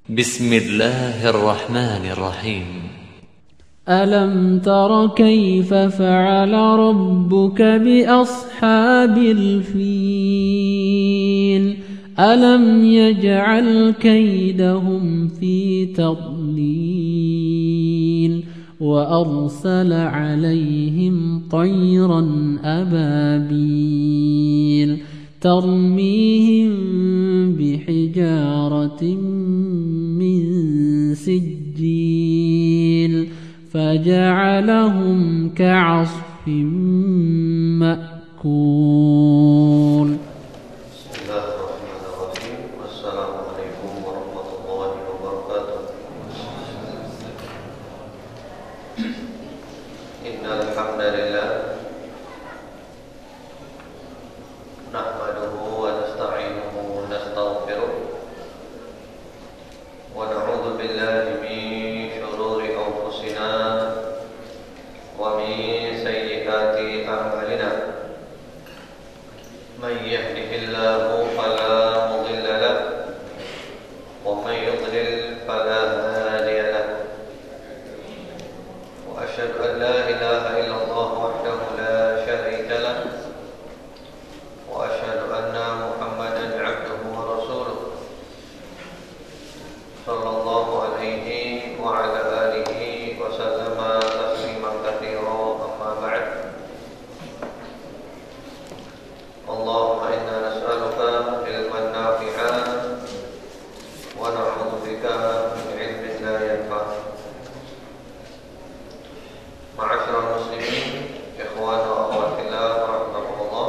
بسم الله الرحمن الرحيم. ألم تر كيف فعل ربك بأصحاب الفيل ألم يجعل كيدهم في تضليل وأرسل عليهم طيرا أبابيل ترميهم بحجارة من سجيل فجعلهم كعصف مأكول. بسم الله الرحمن الرحيم. السلام عليكم ورحمة الله وبركاته. إن الحمد لله نحمده ونستعينه ونستغفره ونعوذ بالله من شرور أنفسنا ومن سيئات أعمالنا. من يهده الله فلا مضل له ومن يضلل فلا هادي له وأشهد أن لا إله إلا الله وحده لا شريك له وأشهد أن محمدا عبده ورسوله صلى الله عليه وعلى آله وسلم تسليما كثيرا. أما بعد، اللهم إنا نسألك علما نافعا ونعوذ بك من علم لا ينفع. معاشر المسلمين، إخوان وأخوات الله rahimakumullah.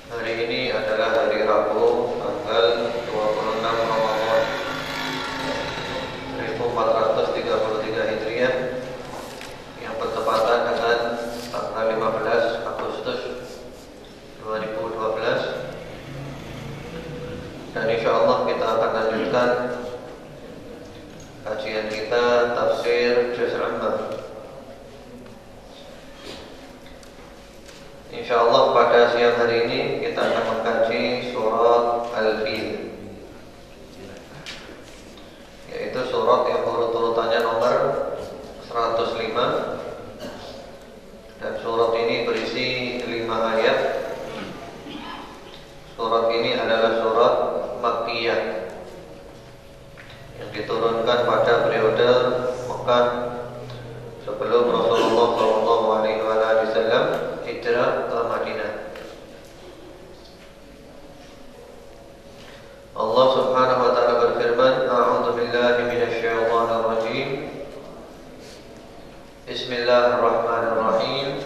Hari ini adalah hari Rabu tanggal 26 Ramadan 1433 Hijriah yang bertepatan dengan tanggal 15 Agustus 2012. Dan insyaallah kita akan lanjutkan kajian kita tafsir Juz Amma. Insyaallah pada siang hari ini kita akan mengkaji surat Al-Fil, yaitu surat yang urut-urutannya nomor 105. Dan surat ini berisi 5 ayat. Surat ini adalah surat Makkiyah yang diturunkan pada periode Mekah sebelum Rasulullah SAW hijrah ke Madinah. Allah Subhanahu wa taala berfirman, A'udzu billahi minasy syaithanir rajim. Bismillahirrahmanirrahim.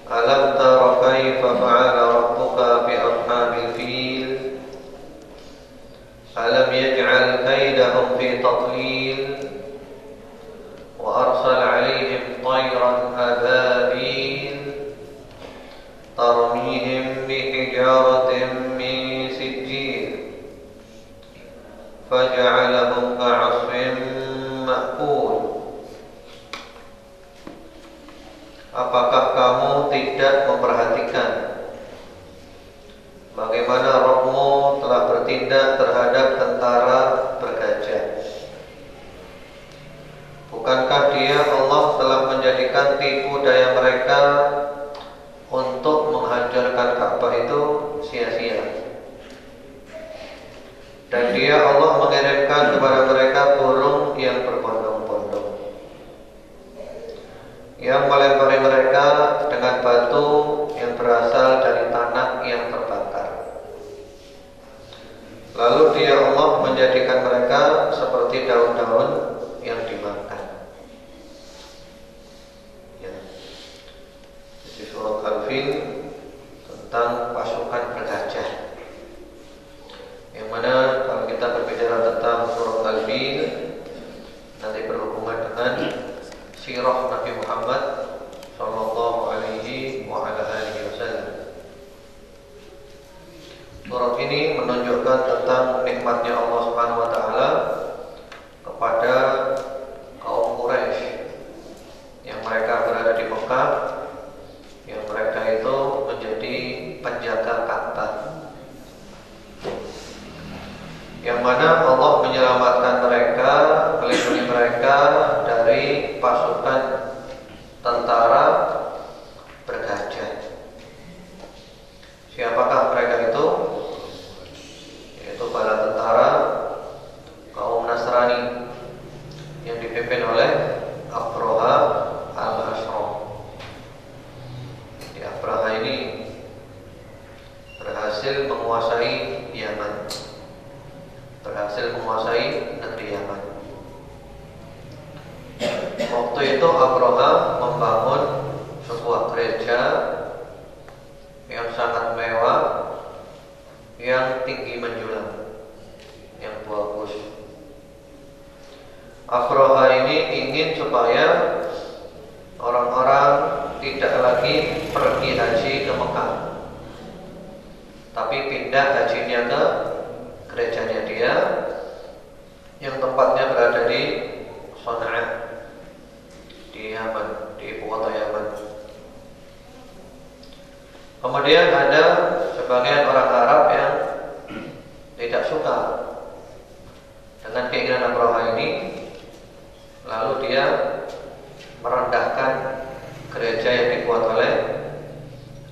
Alam tara kaifa fa'ala rabbuka bi ashabil fil alam yaj'al kaydahum fi tadlil wa arsala 'alaihim tayran ababil tarmihim bi hijaratin min sijil faj'alahum ka'asfin ma'kul. Apakah kamu tidak memperhatikan bagaimana Rabb-Mu telah bertindak terhadap tentara bergajah? Bukankah Dia Allah telah menjadikan tipu daya mereka untuk menghancurkan Ka'bah itu sia-sia? Dan Dia Allah mengirimkan kepada mereka burung yang berbondong-bondong yang melempari mereka dengan batu yang berasal dari tanah yang terbakar. Lalu Dia Allah menjadikan mereka seperti daun-daun yang dimakan. Ya. Di surat Al-Fil tentang pasukan bergajah, yang mana kalau kita berbicara tentang surat Al-Fil nanti berhubungan dengan sirah Nabi Muhammad sallallahu alaihi wa ala alihi wasallam. Surat ini menunjukkan tentang nikmatnya Allah Subhanahu wa taala kepada kaum Quraisy yang mereka berada di Mekah, yang mereka itu menjadi penjaga Ka'bah. Abraha ini berhasil menguasai Yaman, berhasil menguasai negeri Yaman. Waktu itu Abraha membangun sebuah gereja yang sangat mewah, yang tinggi menjulang, yang bagus. Abraha ini ingin supaya orang-orang tidak lagi pergi haji ke Mekah, tapi pindah hajinya ke gerejanya dia yang tempatnya berada di Sana'a, di Yaman, di ibu kota Yaman. Kemudian ada sebagian orang Arab yang tidak suka dengan keinginan Abraha ini, lalu dia merendahkan gereja yang dibuat oleh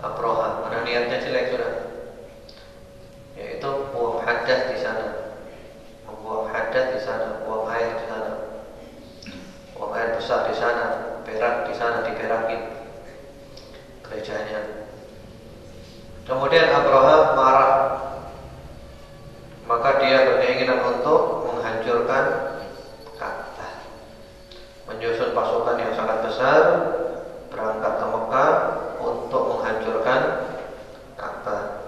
Abraha. Karena niatnya jelek sudah, yaitu buang hadas di sana, membuang hadas di sana, buang air di sana, buang air besar di sana, perak di sana diperakin gerejanya. Kemudian Abraha marah, maka dia berkeinginan untuk menghancurkan Ka'bah, menyusun pasukan yang sangat besar berangkat ke Mekah untuk menghancurkan Ka'bah.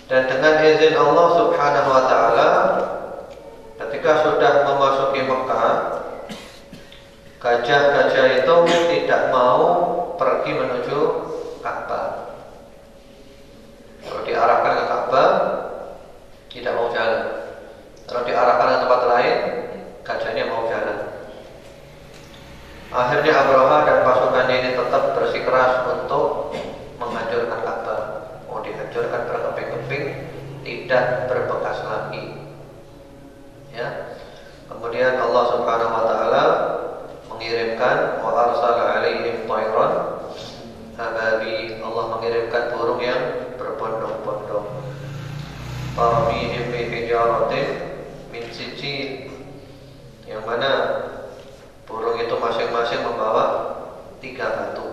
Dan dengan izin Allah Subhanahu wa taala, ketika sudah memasuki Mekah, gajah-gajah itu tidak mau pergi menuju Ka'bah. Kalau diarahkan ke Ka'bah tidak mau jalan. Kalau diarahkan ke tempat lain, gajahnya mau jalan. Akhirnya Abraha dan pasukannya ini tetap bersikeras untuk menghancurkan Ka'bah. Mau dihancurkan berkeping-keping, tidak berbekas lagi. Ya. Kemudian Allah Subhanahu wa taala mengirimkan wa arsala 'alaihim thayran ababil. Allah mengirimkan burung yang berbondong-bondong. Tarmihim bi hijaratin min sijil, yang mana burung itu masing-masing membawa 3 batu.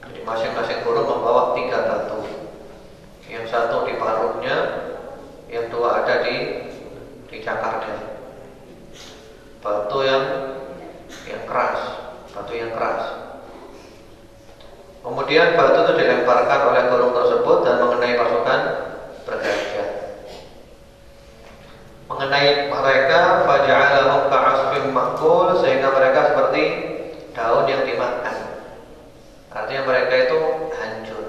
Jadi masing-masing burung membawa 3 batu. Yang satu di paruhnya, yang 2 ada di cakarnya. Batu yang keras, batu yang keras. Kemudian batu itu dilemparkan oleh burung tersebut dan mengenai pasukan bergajah, mengenai mereka, faja'alahum ka'asfin ma'kul, sehingga mereka seperti daun yang dimakan. Artinya mereka itu hancur.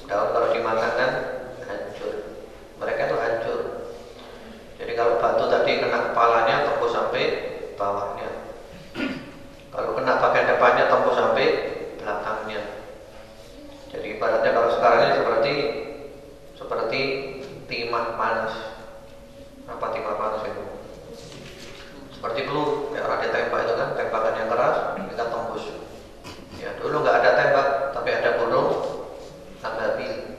Daun kalau dimakan kan hancur. Mereka itu hancur. Jadi kalau batu tadi kena kepalanya tembus sampai bawahnya. Kalau kena bagian depannya tembus sampai belakangnya. Jadi ibaratnya kalau sekarang ini seperti timah panas. Apa timah panas itu? Seperti peluru, kayak orang ditembak itu kan, tembakan yang keras kita tembus. Ya, dulu nggak ada tembak, tapi ada burung ababil.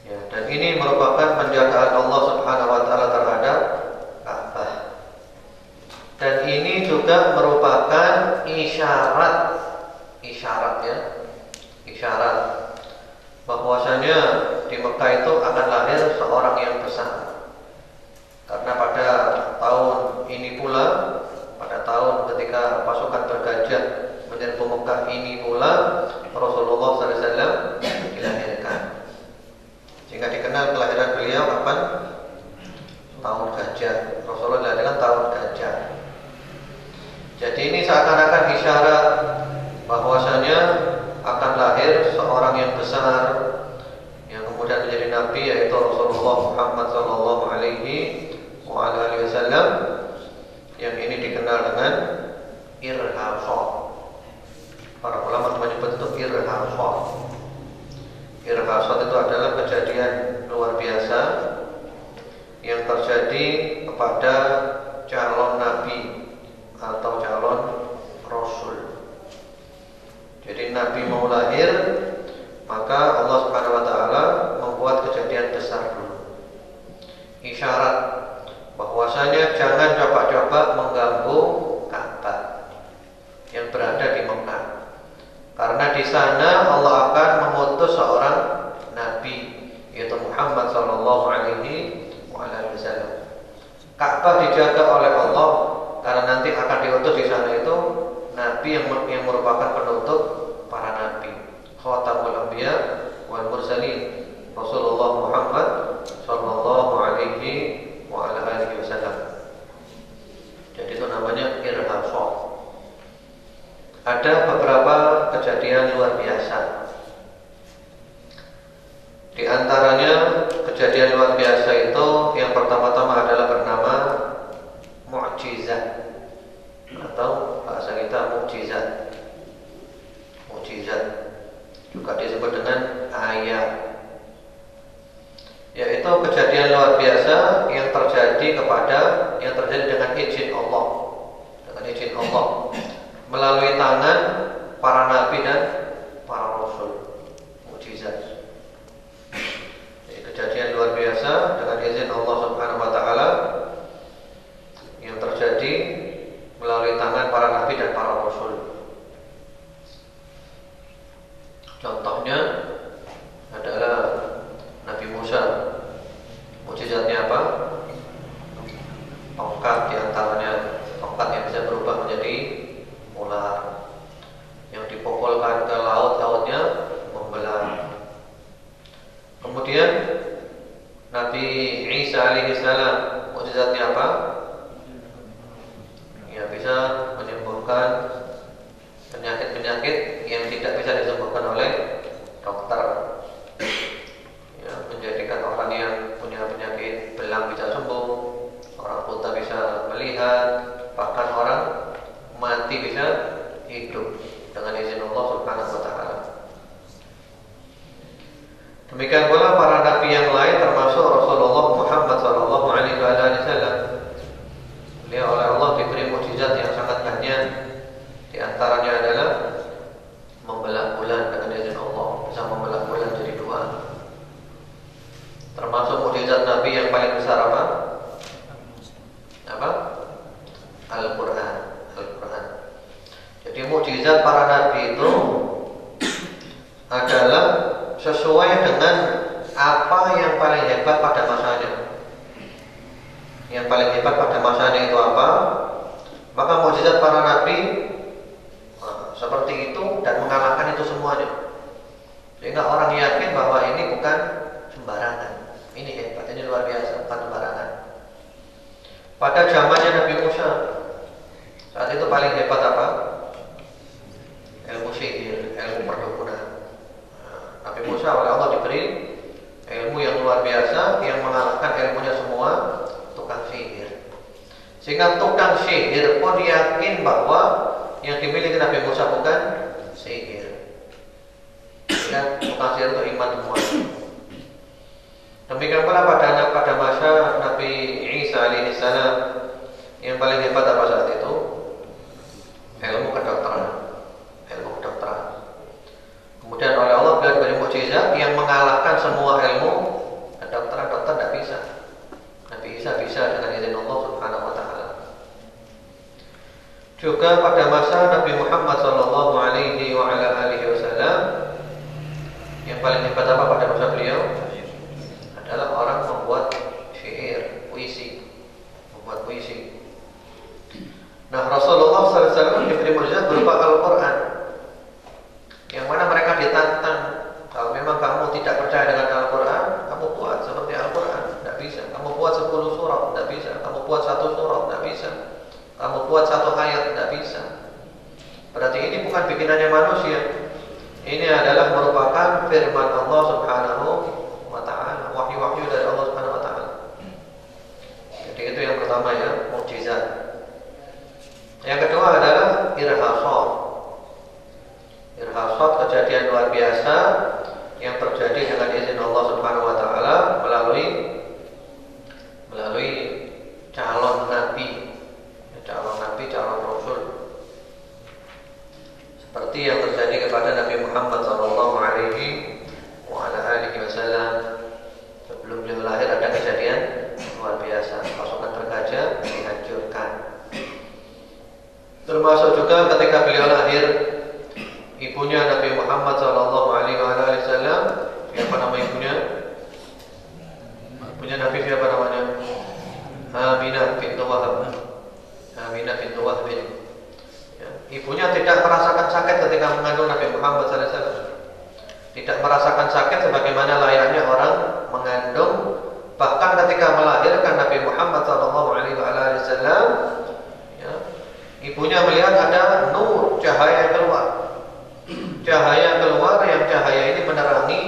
Ya, dan ini merupakan penjagaan Allah Subhanahu wa taala terhadap Ka'bah. Dan ini juga merupakan isyarat ya. Isyarat bahwasanya di Mekah itu akan lahir seorang yang besar. Karena pada tahun ini pula, pada tahun ketika pasukan bergajah menyerbu Mekah ini pula, Rasulullah SAW dilahirkan. Sehingga dikenal kelahiran beliau kapan? Tahun gajah. Rasulullah dilahirkan tahun gajah. Jadi ini seakan-akan isyarat bahwasanya akan lahir seorang yang besar yang kemudian menjadi nabi, yaitu Rasulullah Muhammad sallallahu alaihi wasallam, yang ini dikenal dengan irhasah. Para ulama menyebut itu irhasah. Irhasah itu adalah kejadian luar biasa yang terjadi kepada calon nabi atau calon rasul. Jadi Nabi mau lahir, maka Allah Subhanahu wa taala membuat kejadian besar dulu. Isyarat bahwasanya jangan coba-coba mengganggu Ka'bah yang berada di Mekah. di sana Allah akan mengutus seorang nabi, yaitu Muhammad sallallahu alaihi wasallam. Ka'bah dijaga oleh Allah karena nanti akan diutus di sana itu nabi yang merupakan penutup para nabi, khatamul anbiya wal mursalin, Rasulullah Muhammad sallallahu alaihi wasallam. Jadi itu namanya irhasat. Ada beberapa kejadian luar biasa. Di antaranya kejadian luar biasa itu yang pertama-tama adalah bernama mukjizat atau bahasa kita mukjizat. Mukjizat juga disebut dengan ayat. Yaitu kejadian luar biasa yang terjadi dengan izin Allah. Dengan izin Allah melalui tangan para nabi dan para rasul. Mukjizat. Kejadian luar biasa dengan izin Allah Subhanahu wa taala yang terjadi melalui tangan para nabi dan para rasul. Contohnya adalah Nabi Musa. Mukjizatnya apa? Tongkat, diantaranya tongkat yang bisa berubah menjadi ular, yang dipukulkan ke laut, lautnya membelah. Kemudian Nabi Isa alaihissalam, mukjizatnya apa? Ya, bisa menyembuhkan penyakit-penyakit yang tidak bisa disembuhkan oleh dokter. Ya, menjadikan orang yang punya penyakit belang bisa sembuh, orang buta bisa melihat, bahkan orang mati bisa hidup dengan izin Allah Subhanahu wa taala. Demikian pula para nabi yang lain termasuk Rasulullah Muhammad sallallahu alaihi wasallam. Beliau oleh Allah diberi mukjizat yang sangat banyak. Di antaranya adalah membelah bulan dengan izin Allah, bisa membelah bulan jadi dua. Termasuk mukjizat Nabi yang paling besar apa? Apa? Al-Quran. Al-Quran. Jadi mukjizat para nabi itu adalah sesuai dengan apa yang paling hebat pada masanya. Yang paling hebat pada masanya itu apa? Maka mukjizat para nabi seperti itu dan mengalahkan itu semuanya. Sehingga orang yakin bahwa ini bukan sembarangan. Ini hebat, ini luar biasa, bukan sembarangan. Pada zamannya Nabi Musa, saat itu paling hebat apa? Ilmu sihir, ilmu perdukunan. Nabi Musa oleh Allah diberi ilmu yang luar biasa yang mengalahkan ilmunya semua tukang sihir. Sehingga tukang sihir pun yakin bahwa yang dimiliki Nabi Musa bukan sihir. Dan tukang sihir itu iman semua. Demikian pula pada masa Nabi Isa alaihissalam, yang paling hebat apa saat itu? Ilmu kedokteran. Ilmu kedokteran. Kemudian oleh Allah beliau diberi mukjizat yang mengalahkan semua ilmu kedokteran. Dokter tidak bisa. Nabi Isa bisa dengan izin Allah Subhanahu wa taala. Juga pada masa Nabi Muhammad sallallahu alaihi wasallam, yang paling hebat apa pada masa beliau? Adalah orang membuat syair, puisi, membuat puisi. Nah, Rasulullah SAW diberi mukjizat berupa Al-Quran, yang mana mereka ditantang, kalau memang kamu tidak percaya dengan Al-Quran, kamu buat seperti Al-Quran, tidak bisa. Kamu buat 10 surah, tidak bisa. Kamu buat 1 surah, tidak bisa. Kamu buat 1 ayat, tidak bisa. Berarti ini bukan bikinannya manusia. Ini adalah merupakan firman Allah Subhanahu wa ta'ala, wahyu-wahyu dari Allah Subhanahu wa ta'ala. Jadi itu yang pertama ya, mukjizat. Yang kedua adalah irhasat. Irhasat kejadian luar biasa yang terjadi dengan izin Allah Subhanahu wa ta'ala melalui calon nabi, calon rasul. Seperti yang terjadi kepada Nabi Muhammad sallallahu alaihi wasallam. Sebelum beliau lahir ada kejadian luar biasa, pasukan bergajah dihancurkan. Termasuk juga ketika beliau lahir, ibunya Nabi Muhammad sallallahu alaihi wasallam. Siapa nama ibunya? Ibunya Nabi siapa namanya? Aminah bintu Wahab. Aminah bintu Wahab. Ya. Ibunya tidak merasakan sakit ketika mengandung Nabi Muhammad sallallahu alaihi wasallam. Tidak merasakan sakit sebagaimana layaknya orang mengandung. Bahkan ketika melahirkan Nabi Muhammad sallallahu alaihi wasallam, ya, ibunya melihat ada nur, cahaya keluar. Cahaya keluar yang cahaya ini menerangi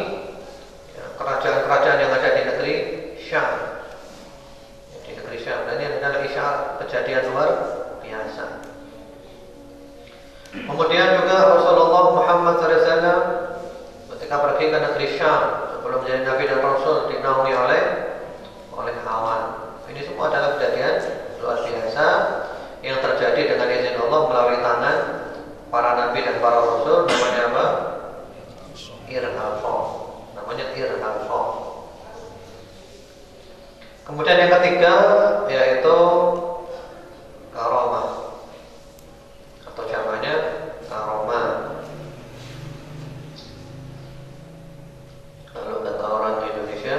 kerajaan-kerajaan yang ada di negeri Syam. Di negeri Syam. Dan ini adalah isyarat kejadian luar biasa. Kemudian juga Rasulullah Muhammad SAW ketika pergi ke negeri Syam sebelum menjadi Nabi dan Rasul dinaungi oleh awan. Ini semua adalah kejadian luar biasa yang terjadi dengan izin Allah melalui tangan para Nabi dan para Rasul. Namanya apa? Irhafah. Namanya irhafah. Kemudian yang ketiga yaitu karamah atau jamannya karomah. Kalau kata orang di Indonesia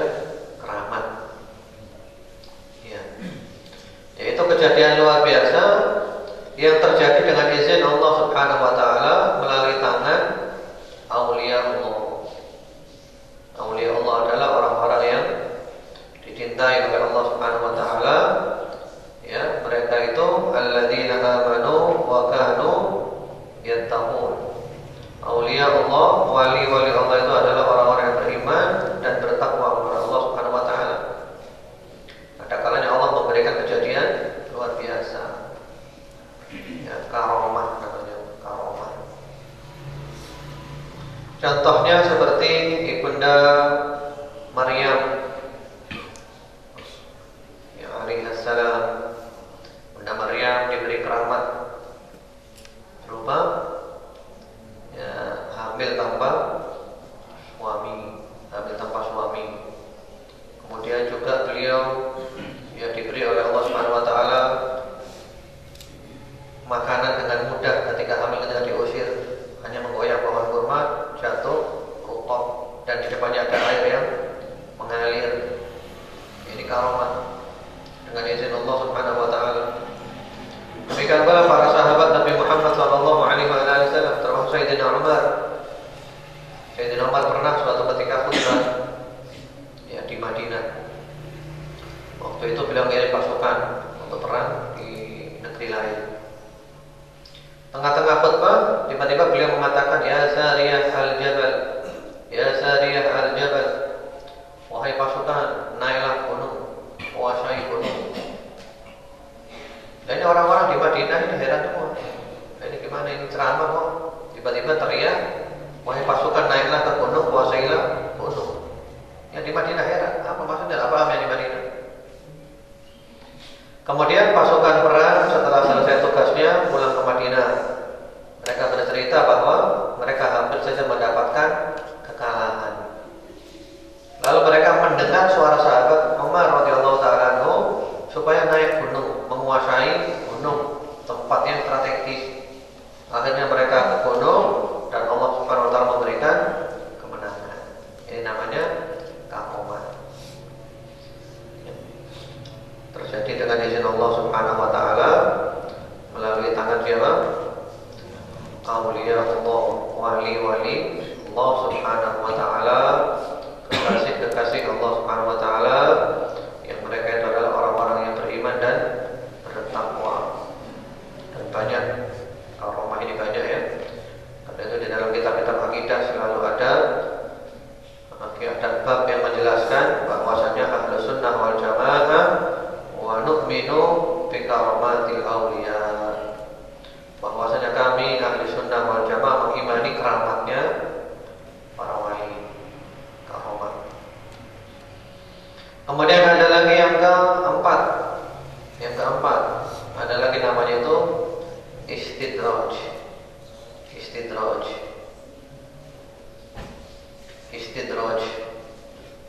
keramat, ya. Yaitu kejadian luar biasa yang terjadi dengan izin Allah Subhanahu wa taala melalui tangan aulia Allah. Aulia Allah adalah orang-orang yang dicintai oleh Allah Subhanahu wa taala. Ya, mereka itu alladzina amanu wa kanu yattaqun. Aulia Allah, wali-wali Allah itu adalah orang-orang yang beriman dan bertakwa kepada Allah Subhanahu wa taala. Ada kalanya Allah memberikan kejadian luar biasa. Ya, karomah namanya, karomah. Contohnya seperti Ibunda Maryam ya alaihissalam. Bunda Maryam diberi keramat berupa ya, hamil tanpa suami. Kemudian juga beliau ya diberi oleh Allah Subhanahu wa taala makanan dengan mudah ketika hamil, ketika diusir hanya menggoyang pohon kurma, jatuh rutop dan di depannya ada air yang mengalir. Ini karomah dengan izin Allah Subhanahu wa taala. Demikian pula para sahabat Nabi Muhammad sallallahu alaihi wasallam termasuk Sayyidina Umar. Sayyidina Umar pernah suatu ketika khutbah ya di Madinah. Waktu itu beliau mengirim pasukan untuk perang di negeri lain. Tengah-tengah khutbah tiba-tiba beliau mengatakan, ya Sariyah al-Jabal, ya Sariyah al-Jabal, wahai pasukan, naiklah gunung, kuasai gunung. Dan ini orang-orang di Madinah ini heran semua. Ini gimana ini ceramah kok tiba-tiba teriak, wahai pasukan, naiklah ke gunung, kuasailah gunung. Yang di Madinah heran, apa maksudnya, apa yang di Madinah? Kemudian pasukan perang setelah selesai tugasnya pulang ke Madinah. Mereka bercerita bahwa mereka hampir saja mendapatkan kekalahan. Lalu mereka mendengar suara sahabat Umar radhiyallahu ta'ala anhu supaya naik gunung, menguasai gunung, tempat yang strategis. Akhirnya mereka ke gunung dan Allah Subhanahu wa taala memberikan kemenangan. Ini namanya karomah. Terjadi dengan izin Allah Subhanahu wa taala melalui tangan siapa? Aulia Allah, wali-wali Allah Subhanahu wa taala, kekasih-kekasih Allah Subhanahu wa taala yang mereka itu adalah orang-orang yang beriman dan bertakwa. Dan banyak karomah ini banyak ya. Karena itu di dalam kitab-kitab akidah selalu ada bab yang menjelaskan bahwasanya Ahlus Sunnah wal Jamaah wa nu'minu bi karamatil auliya, bahwasanya kami ahli sunnah wal jamaah mengimani keramatnya para wali, karomah. Kemudian ada lagi yang keempat ada lagi namanya itu istidraj.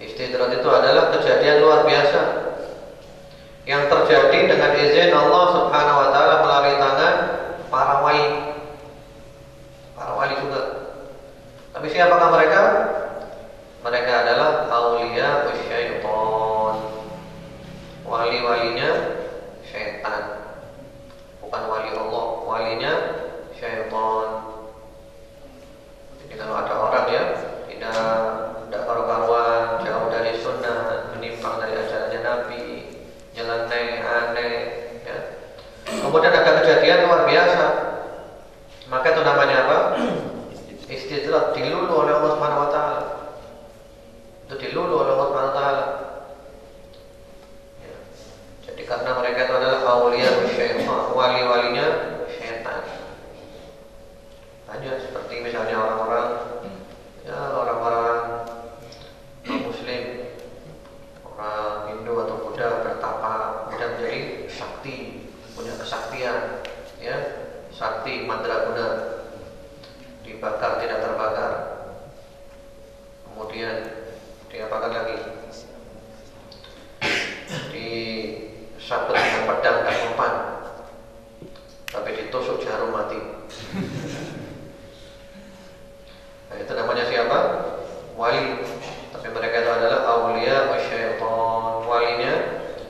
Istidraj itu adalah kejadian luar biasa yang terjadi dengan izin Allah Subhanahu wa taala melalui tangan para wali juga. Tapi siapakah mereka? Mereka adalah aulia syaitan, wali-walinya syaitan. Bukan wali Allah, walinya syaitan. Jadi kalau ada orang ya tidak karu-karuan, jauh dari sunnah, menyimpang dari ajarannya Nabi, nyeleneh, aneh, ya. Kemudian ada kejadian luar biasa, maka itu namanya apa? Istidraj, dilulu oleh Allah Subhanahu wa taala. Itu dilulu oleh Allah Subhanahu wa taala. Ya. Jadi karena mereka itu adalah aulia syaitan, wali-walinya syaitan. Hanya seperti misalnya orang-orang Muslim, orang Hindu atau Buddha bertapa, kemudian menjadi sakti, punya kesaktian, ya, sakti mandraguna, dibakar tidak terbakar, kemudian diapakan lagi, disabet dengan pedang dan mempan, tapi ditusuk jarum mati. Nah, itu namanya siapa? Wali. Tapi mereka itu adalah aulia syaitan, walinya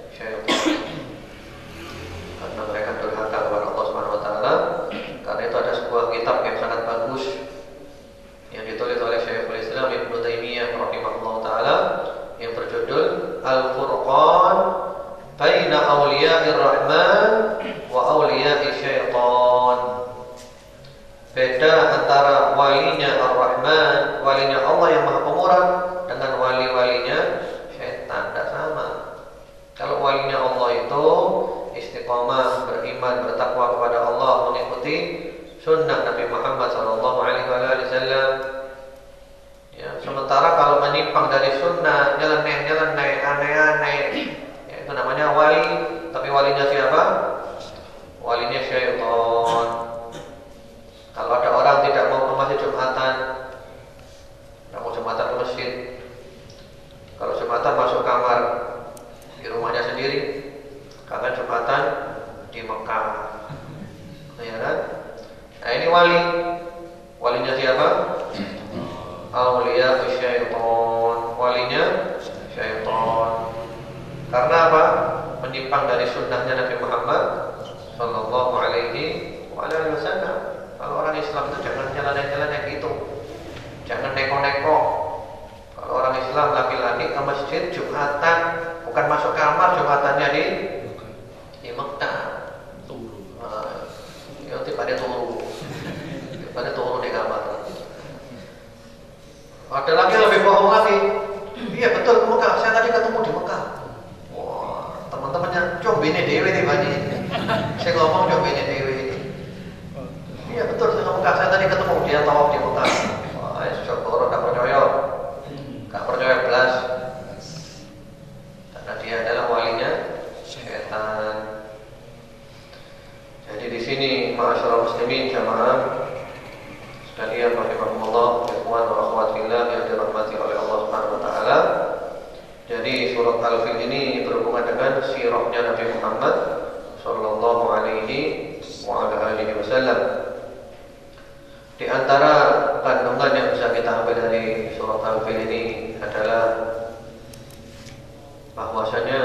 syaitan. Karena mereka durhaka kepada Allah Subhanahu wa taala. Karena itu ada sebuah kitab yang sangat bagus yang ditulis oleh Syekhul Islam Ibnu Taimiyah rahimahullah taala yang berjudul Al-Furqan Baina Auliya'ir Rahman wa Auliya'is Syaitan. Beda antara walinya Ar-Rahman, walinya Allah yang Maha Pemurah, dengan wali-walinya syaitan. Tidak sama. Kalau walinya Allah itu istiqamah, beriman, bertakwa kepada Allah, mengikuti sunnah Nabi Muhammad SAW. Ya, sementara kalau menyimpang dari sunnah, nyeleneh, aneh-aneh, ya, itu namanya wali. Tapi walinya siapa? Walinya syaitan. Kalau ada orang tidak mau ke masjid Jumatan, tidak mau Jumatan ke masjid, kalau Jumatan masuk kamar di rumahnya sendiri, karena Jumatan di Mekah, ya kan? Nah, ini wali. Walinya siapa? Aulia syaitan, walinya syaitan. Karena apa? Menyimpang dari sunnahnya Nabi Muhammad Sallallahu Alaihi Wasallam. Kalau orang Islam itu jangan jalan-jalan gitu, jangan neko-neko. Kalau orang Islam laki-laki ke masjid Jumatan, bukan masuk kamar, Jumatannya di Mekah. Ya tiba-tiba turu di kamar. Ada lagi yang lebih bohong lagi. Iya betul, ke Mekah. Saya tadi ketemu di Mekah. Wah, teman-temannya combine dewe nih bani. Saya ngomong combine dewe. Iya betul, saya Mekah. Saya tadi ketemu dia tawaf di Mekah. Wah, syukur, tak percaya belas. Karena dia adalah walinya syaitan. Jadi di sini ma'asyiral muslimin jamaah sekalian rahimakumullah, ikhwan wa akhwat fillah yang dirahmati oleh Allah Subhanahu wa taala. Jadi surat Al-Fil ini berhubungan dengan sirahnya Nabi Muhammad sallallahu alaihi wasallam. Di antara kandungan yang bisa kita ambil dari surat Al-Fil ini adalah bahwasanya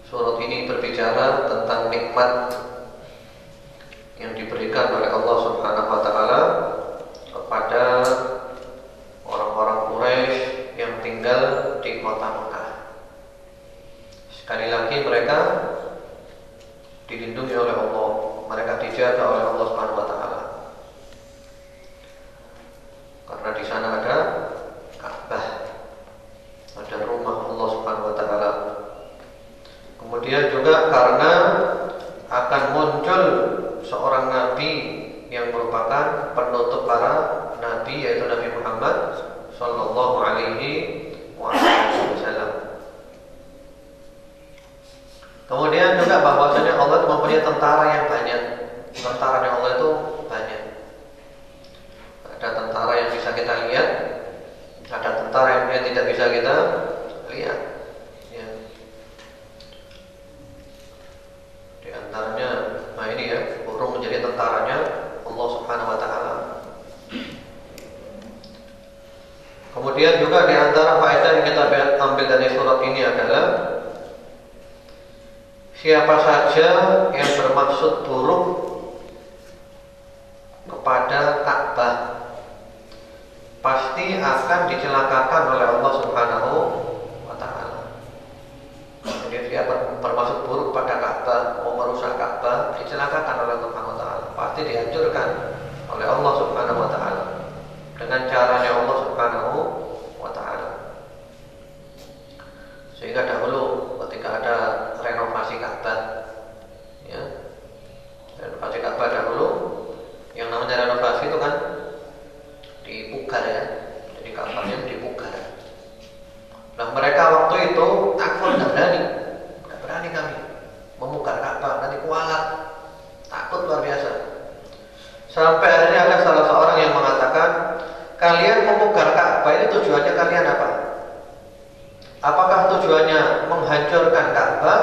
surat ini berbicara tentang nikmat yang diberikan oleh Allah Subhanahu wa taala kepada orang-orang Quraisy yang tinggal di kota Mekah. Sekali lagi mereka dilindungi oleh Allah, mereka dijaga oleh Allah Subhanahu wa taala. Karena di sana ada Ka'bah, ada rumah Allah Subhanahu wa taala. Kemudian juga karena akan muncul seorang nabi yang merupakan penutup para nabi, yaitu Nabi Muhammad sallallahu alaihi wasallam. Kemudian juga bahwasanya Allah itu mempunyai tentara yang banyak. Tentaranya Allah itu banyak. Ada tentara yang bisa kita lihat, ada tentara yang tidak bisa kita lihat. Ya. Di antaranya, nah ini ya, burung menjadi tentaranya Allah Subhanahu wa taala. Kemudian juga di antara faedah yang kita ambil dari surat ini adalah siapa saja yang bermaksud buruk kepada Ka'bah pasti akan dicelakakan oleh Allah Subhanahu wa taala. Jadi dia bermaksud buruk pada Ka'bah, mau merusak Ka'bah, dicelakakan oleh Allah Subhanahu wa taala. Pasti dihancurkan oleh Allah Subhanahu wa taala dengan caranya Allah Subhanahu wa taala. Sehingga dahulu ketika ada renovasi Ka'bah, ya, renovasi Ka'bah dahulu, yang namanya renovasi itu kan dipugar ya, jadi Ka'bahnya dipugar. Nah mereka waktu itu takut, nggak berani kami memugar Ka'bah, nanti kualat, takut luar biasa. Sampai akhirnya ada salah seorang yang mengatakan, kalian memugar Ka'bah ini tujuannya kalian apa? Apakah tujuannya menghancurkan Ka'bah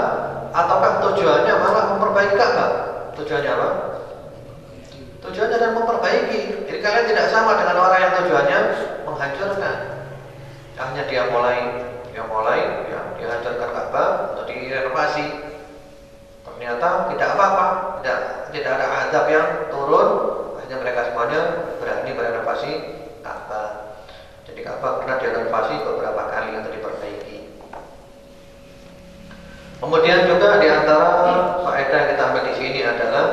ataukah tujuannya malah memperbaiki Ka'bah? Tujuannya apa? Tujuannya adalah memperbaiki. Jadi kalian tidak sama dengan orang yang tujuannya menghancurkan. Akhirnya dia mulai ya, dia hancurkan Ka'bah untuk direnovasi. Ternyata tidak apa-apa, tidak ada azab yang turun. Akhirnya mereka semuanya berani merenovasi Ka'bah. Jadi Ka'bah pernah direnovasi beberapa kali untuk diperbaiki. Kemudian juga di antara faedah yang kita ambil di sini adalah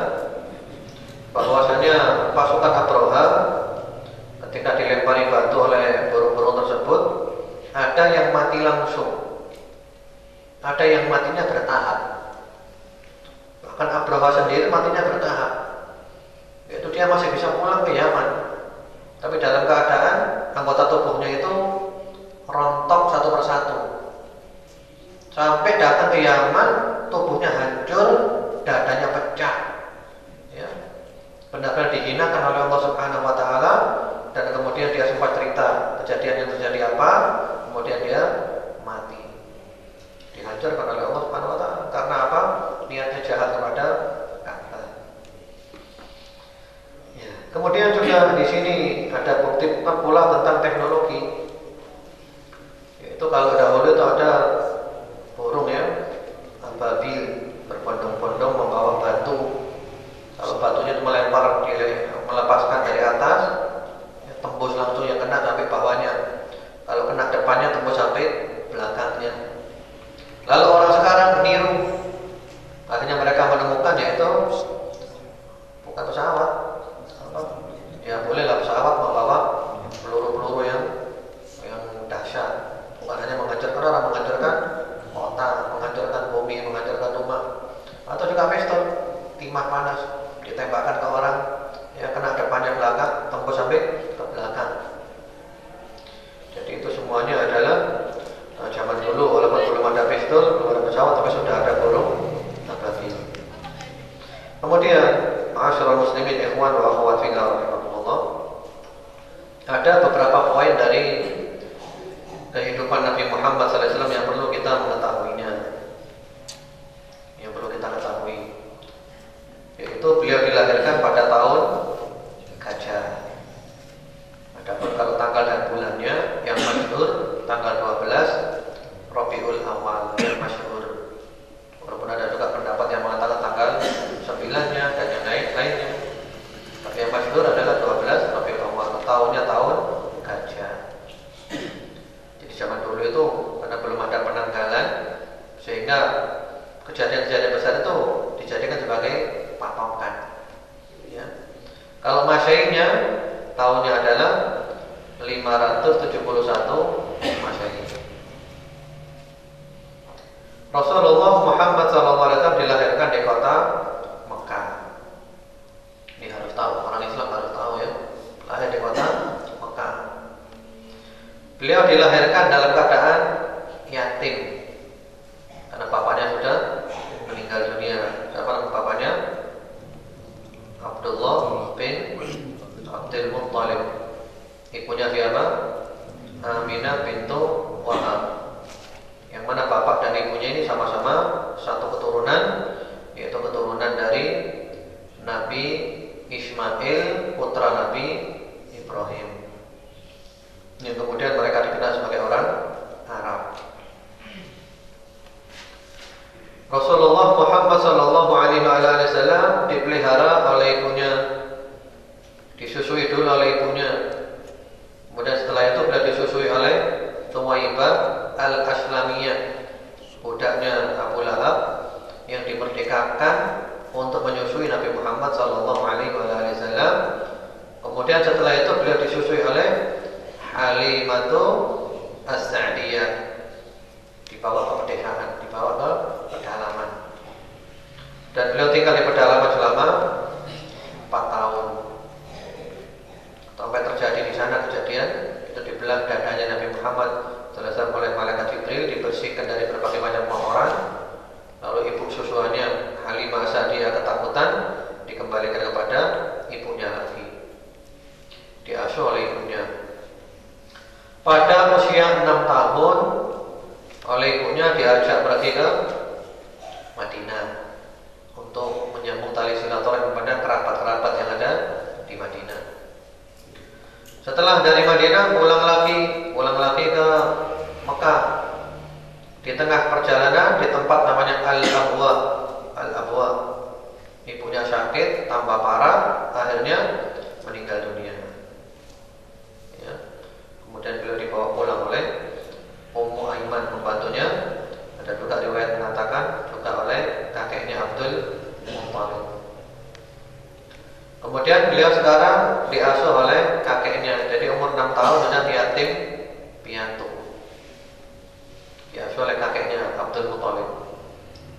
bahwasanya pasukan Abraha ketika dilempari batu oleh burung-burung tersebut, ada yang mati langsung, ada yang matinya bertahap. Bahkan Abraha sendiri matinya bertahap, yaitu dia masih bisa pulang ke Yaman, tapi dalam keadaan anggota tubuhnya itu rontok satu persatu. Sampai datang ke Yaman, tubuhnya hancur, dadanya pecah, ya, benar-benar dihinakan oleh Allah Subhanahu wa taala. Dan kemudian dia sempat cerita kejadian yang terjadi apa, kemudian dia mati, dihancurkan oleh Allah Subhanahu wa taala. Karena apa? Niatnya jahat kepada Ka'bah. Ya. Kemudian juga di sini ada bukti pula tentang teknologi. Yaitu kalau dahulu itu ada burung ya, ababil, berbondong-bondong membawa batu. Kalau batunya itu melepaskan dari atas, ya, tembus langsung yang kena sampai bawahnya. Kalau kena depannya tembus sampai belakangnya. Lalu orang sekarang meniru. Akhirnya mereka menemukan yaitu bukan pesawat. Ya bolehlah pesawat membawa peluru-peluru yang dahsyat. Bukan hanya menghancurkan orang, menghancurkan kota, menghancurkan bumi, menghancurkan rumah. Atau juga pistol, timah panas, ditembakkan ke orang, ya kena depannya belakang, tembus sampai ke belakang. Jadi itu semuanya adalah zaman dulu, walaupun belum ada pistol, belum ada pesawat, tapi sudah ada burung ababil. Kemudian, ma'asyiral muslimin ikhwan wa akhwat fillah rahimakumullah, ada beberapa poin dari kehidupan Nabi Muhammad SAW yang perlu kita mengetahuinya, yang perlu kita ketahui. Yaitu beliau dilahirkan pada tahun Gajah. Adapun kalau tanggal dan bulannya yang masyhur tanggal 12 Rabiul Awal yang masyhur. Walaupun ada juga pendapat yang mengatakan tanggal 9-nya dan yang lainnya. Tapi yang masyhur adalah 12 Rabiul Awal, tahunnya tahun Gajah. Jadi zaman dulu itu karena belum ada penanggalan, sehingga kejadian-kejadian besar itu dijadikan sebagai patokan. Ya. Kalau Masehinya tahunnya adalah 571 Masehi. Rasulullah Muhammad SAW dilahirkan di kota Mekah. Ini harus tahu, orang Islam harus tahu ya. Lahir di kota Mekah. Beliau dilahirkan dalam keadaan yatim karena bapaknya sudah meninggal dunia. Siapa nama bapaknya? Abdullah bin Abdul Muttalib. Ibunya siapa? Aminah bintu Wahab. Yang mana bapak dan ibunya ini sama-sama satu keturunan, yaitu keturunan dari Nabi Ismail, putra Nabi Ibrahim. Yang kemudian mereka beliau disusui oleh Halimatu As-Sa'diyah, dibawa ke pedesaan, dibawa ke pedalaman. Dan beliau tinggal di pedalaman selama 4 tahun. Sampai terjadi di sana kejadian itu dibelah dadanya Nabi Muhammad SAW oleh malaikat Jibril, dibersihkan dari berbagai macam kotoran. Lalu ibu susuannya Halimah As-Sa'diyah ketakutan, dikembalikan kepada ibunya lagi, diasuh oleh ibunya. Pada usia 6 tahun oleh ibunya diajak pergi ke Madinah untuk menyambung tali silaturahmi kepada kerabat-kerabat yang ada di Madinah. Setelah dari Madinah pulang lagi ke Mekah. Di tengah perjalanan di tempat namanya Al-Abwa, ibunya sakit tambah parah, akhirnya meninggal dunia. Ya. Kemudian beliau dibawa pulang oleh Ummu Aiman, pembantunya. Ada juga riwayat mengatakan juga oleh kakeknya Abdul Muttalib. Kemudian beliau sekarang diasuh oleh kakeknya. Jadi umur 6 tahun sudah yatim piatu. Diasuh oleh kakeknya Abdul Muttalib.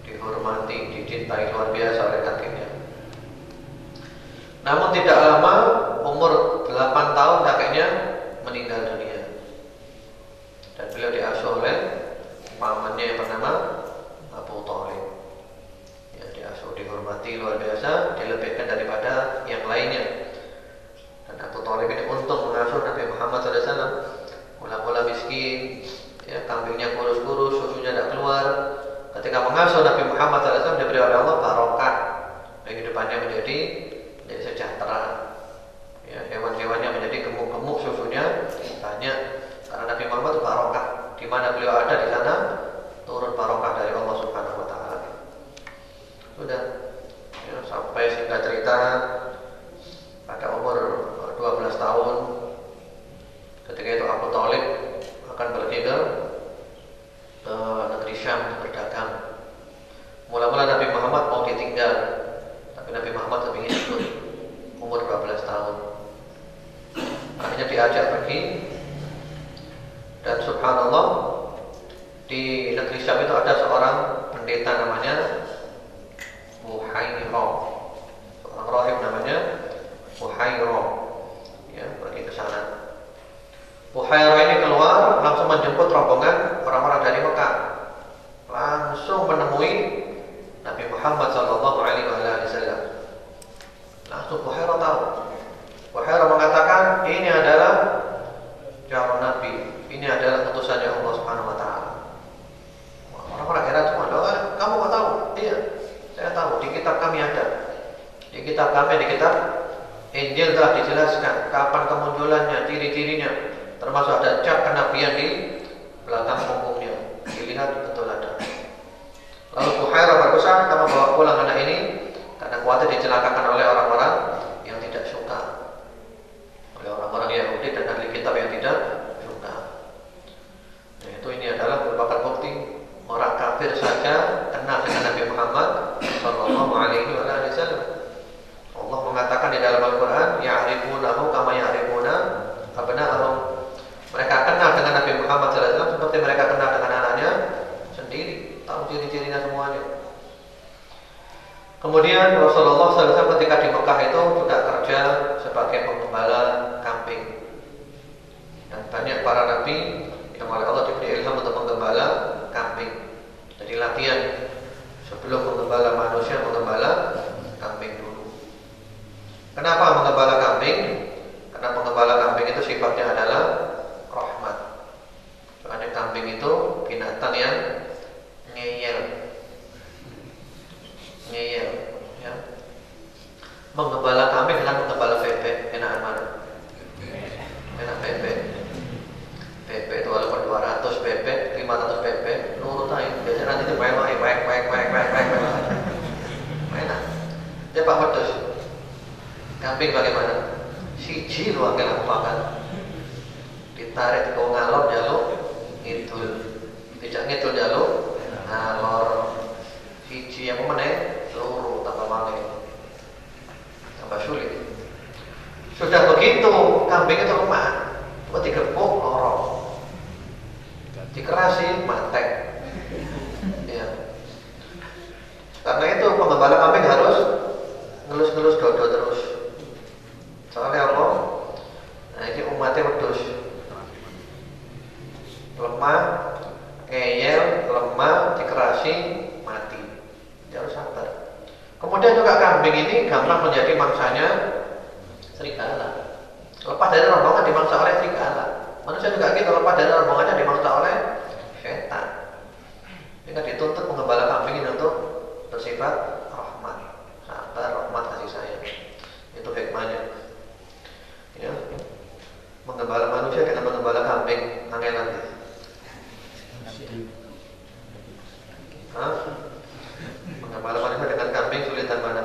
Dihormati, dicintai luar biasa oleh kakeknya. Namun tidak lama, umur 8 tahun kakeknya meninggal dunia. Dan beliau diasuh oleh pamannya yang bernama Abu Thalib. Ya, diasuh, dihormati luar biasa, dilebihkan daripada yang lainnya. Dan Abu Thalib ini untung mengasuh Nabi Muhammad SAW. Mula-mula miskin, ya, kambingnya kurus-kurus, susunya tidak keluar. Ketika mengasuh Nabi Muhammad SAW, diberi oleh Allah barokah, kehidupannya menjadi sejahtera. Ya, hewan-hewannya menjadi gemuk-gemuk, susunya banyak. Karena Nabi Muhammad itu barokah. Di mana beliau ada, di sana turun barokah dari Allah Subhanahu Wa Taala. Sudah, ya, sampai singkat cerita pada umur 12 tahun, ketika itu Abu Thalib akan pergi ke negeri Syam untuk berdagang. Mula-mula Nabi Muhammad mau ditinggal, tapi Nabi Muhammad lebih ingin ikut. Umur 12 tahun, akhirnya diajak pergi. Dan subhanallah, di negeri Syam itu ada seorang pendeta namanya Buhairah, seorang rahib namanya Buhairah. Ya, pergi ke sana. Buhairah ini keluar langsung menjemput rombongan orang-orang dari Mekah, langsung menemui Nabi Muhammad SAW. Langsung Buhairah tahu. Buhairah mengatakan, ini adalah calon Nabi, ini adalah utusannya Allah Subhanahu Wa Taala. Orang-orang heran semua. Kamu kok tahu? Iya, saya tahu. Di kitab kami ada. Di kitab kami, di kitab Injil telah dijelaskan kapan kemunculannya, ciri-cirinya. Termasuk ada cap kenabian di belakang punggungnya. Dilihat betul ada. Lalu Buhairah berpesan, kamu bawa pulang anak ini karena khawatir dicelakakan oleh orang-orang yang tidak suka, oleh orang-orang Yahudi dan ahli kitab yang tidak suka. Nah, itu ini adalah merupakan bukti orang kafir saja kenal dengan Nabi Muhammad Sallallahu Alaihi Wasallam. Allah mengatakan di dalam Al-Quran, ya'rifunahu kama ya'rifuna abna'ahum. Mereka kenal dengan Nabi Muhammad SAW seperti mereka kenal dengan anaknya sendiri, tahu ciri-cirinya semuanya. Kemudian Rasulullah SAW ketika di Mekah itu juga kerja sebagai penggembala kambing. Dan banyak para nabi yang oleh Allah diberi ilham untuk menggembala kambing. Jadi latihan sebelum menggembala manusia, menggembala kambing dulu. Kenapa menggembala kambing? Karena penggembala kambing itu sifatnya adalah rahmat. Soalnya kambing itu binatang yang ngeyel, ya. Menggembala kambing dengan menggembala bebek, enakan mana? Enak bebek. Bebek itu walaupun 200 bebek, 500 bebek, nurut aja. Biasanya nanti itu main. Enak. Ya Pak Pedus. Kambing bagaimana? Siji lu akeh aku makan. Ditarik ke ngalor jaluk ngidul. Tidak ngidul jaluk ngalor. Siji yang meneh loro tambah malih. Tambah sulit. Sudah begitu, kambing itu lemah, kok digepuk lorong, dikerasi mantek. Ya. Karena itu penggembala kambing harus ngelus-ngelus dodo terus. Soalnya apa? Nah ini umatnya wedus, lemah, ngeyel, lemah, dikerasi, mati. Dia harus sabar. Kemudian juga kambing ini gampang menjadi mangsanya serigala. Lepas dari rombongan dimangsa oleh serigala. Manusia juga gitu, lepas dari rombongannya dimangsa oleh setan. Sehingga dituntut penggembala kambing ini untuk bersifat rahmat, sabar, rahmat, kasih sayang. Itu hikmahnya. Ya, menggembala manusia dengan menggembala kambing, angin nanti. Hah? Menggembala manusia dengan kambing sulitan mana?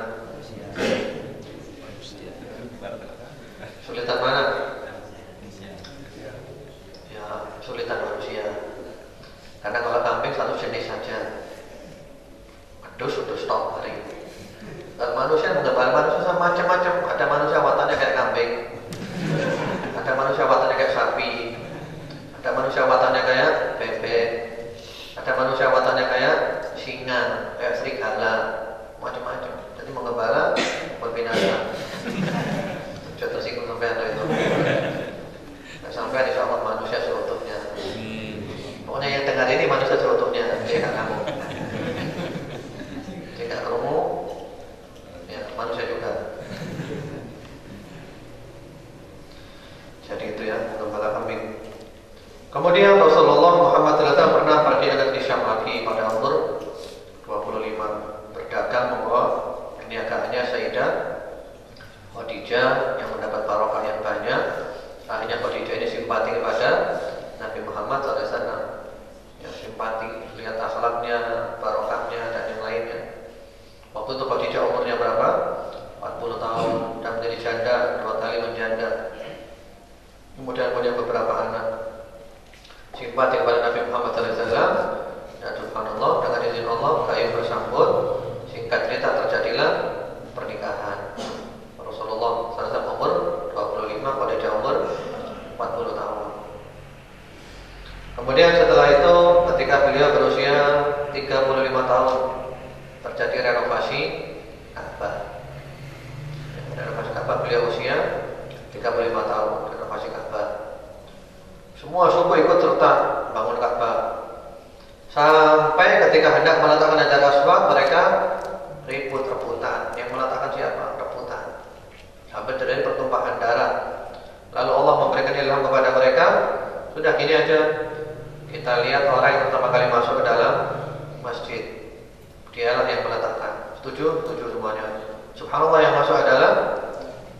Sulitan mana? Ya, sulitan manusia. Karena kalau kambing satu jenis saja, wedus sudah stop hari. Kalau manusia menggembala manusia macam-macam. Ada manusia wataknya kayak kambing, ada manusia wataknya kayak sapi, ada manusia wataknya kayak bebek, ada manusia wataknya kayak singa, kayak serigala, macam-macam. Jadi menggembala berbinasa. Sudah tersinggung sampai ada itu. Nggak sampai insya Allah manusia seutuhnya. Pokoknya yang dengar ini manusia seutuhnya, jika kamu, jika kamu, ya manusia juga. Jadi itu ya menggembala kambing. Kemudian Rasulullah Muhammad SAW pernah pergi ke negeri Syam lagi pada umur 25, berdagang membawa perniagaannya Sayyidah Khadijah yang mendapat barokah yang banyak. Akhirnya Khadijah ini simpati kepada Nabi Muhammad SAW. Ya, simpati, lihat akhlaknya, barokahnya dan yang lainnya. Waktu itu Khadijah umurnya berapa? 40 tahun dan menjadi janda, 2 kali menjanda. Kemudian punya beberapa anak. Simpati kepada Nabi Muhammad SAW. Dan subhanallah, dengan izin Allah kayu bersambut. Singkat cerita terjadilah pernikahan. Rasulullah SAW umur 25, Khadijah umur 40 tahun. Kemudian setelah itu ketika beliau berusia 35 tahun terjadi renovasi Ka'bah. Renovasi Ka'bah beliau usia 35 tahun, renovasi Ka'bah. Semua suku ikut serta bangun Ka'bah. Sampai ketika hendak meletakkan Hajar Aswad, mereka ribut rebutan. Yang meletakkan siapa? Rebutan. Sampai terjadi pertumpahan darah. Lalu Allah memberikan ilham kepada mereka, sudah gini aja, kita lihat orang yang pertama kali masuk ke dalam masjid, dialah yang meletakkan. Setuju? Setuju semuanya. Subhanallah, yang masuk adalah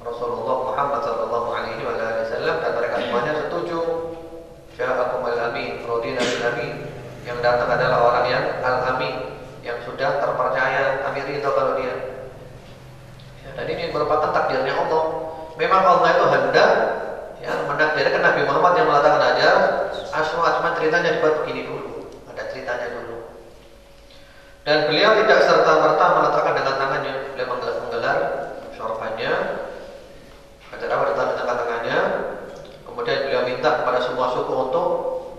Rasulullah Muhammad SAW dan mereka semuanya setuju. Ja'akum al-amin, rodina bil-amin. Yang datang adalah orang yang al-amin, yang sudah terpercaya. Amir itu kalau dia. Ya, dan ini merupakan takdirnya Allah. Memang Allah itu hendak ya menakdirkan Nabi Muhammad yang meletakkan Hajar Aswad. Cuma ceritanya dibuat begini dulu. Ada ceritanya dulu. Dan beliau tidak serta-merta meletakkan dengan tangannya. Beliau menggelar sorbannya, Hajar Aswad dengan tangannya. Kemudian beliau minta kepada semua suku untuk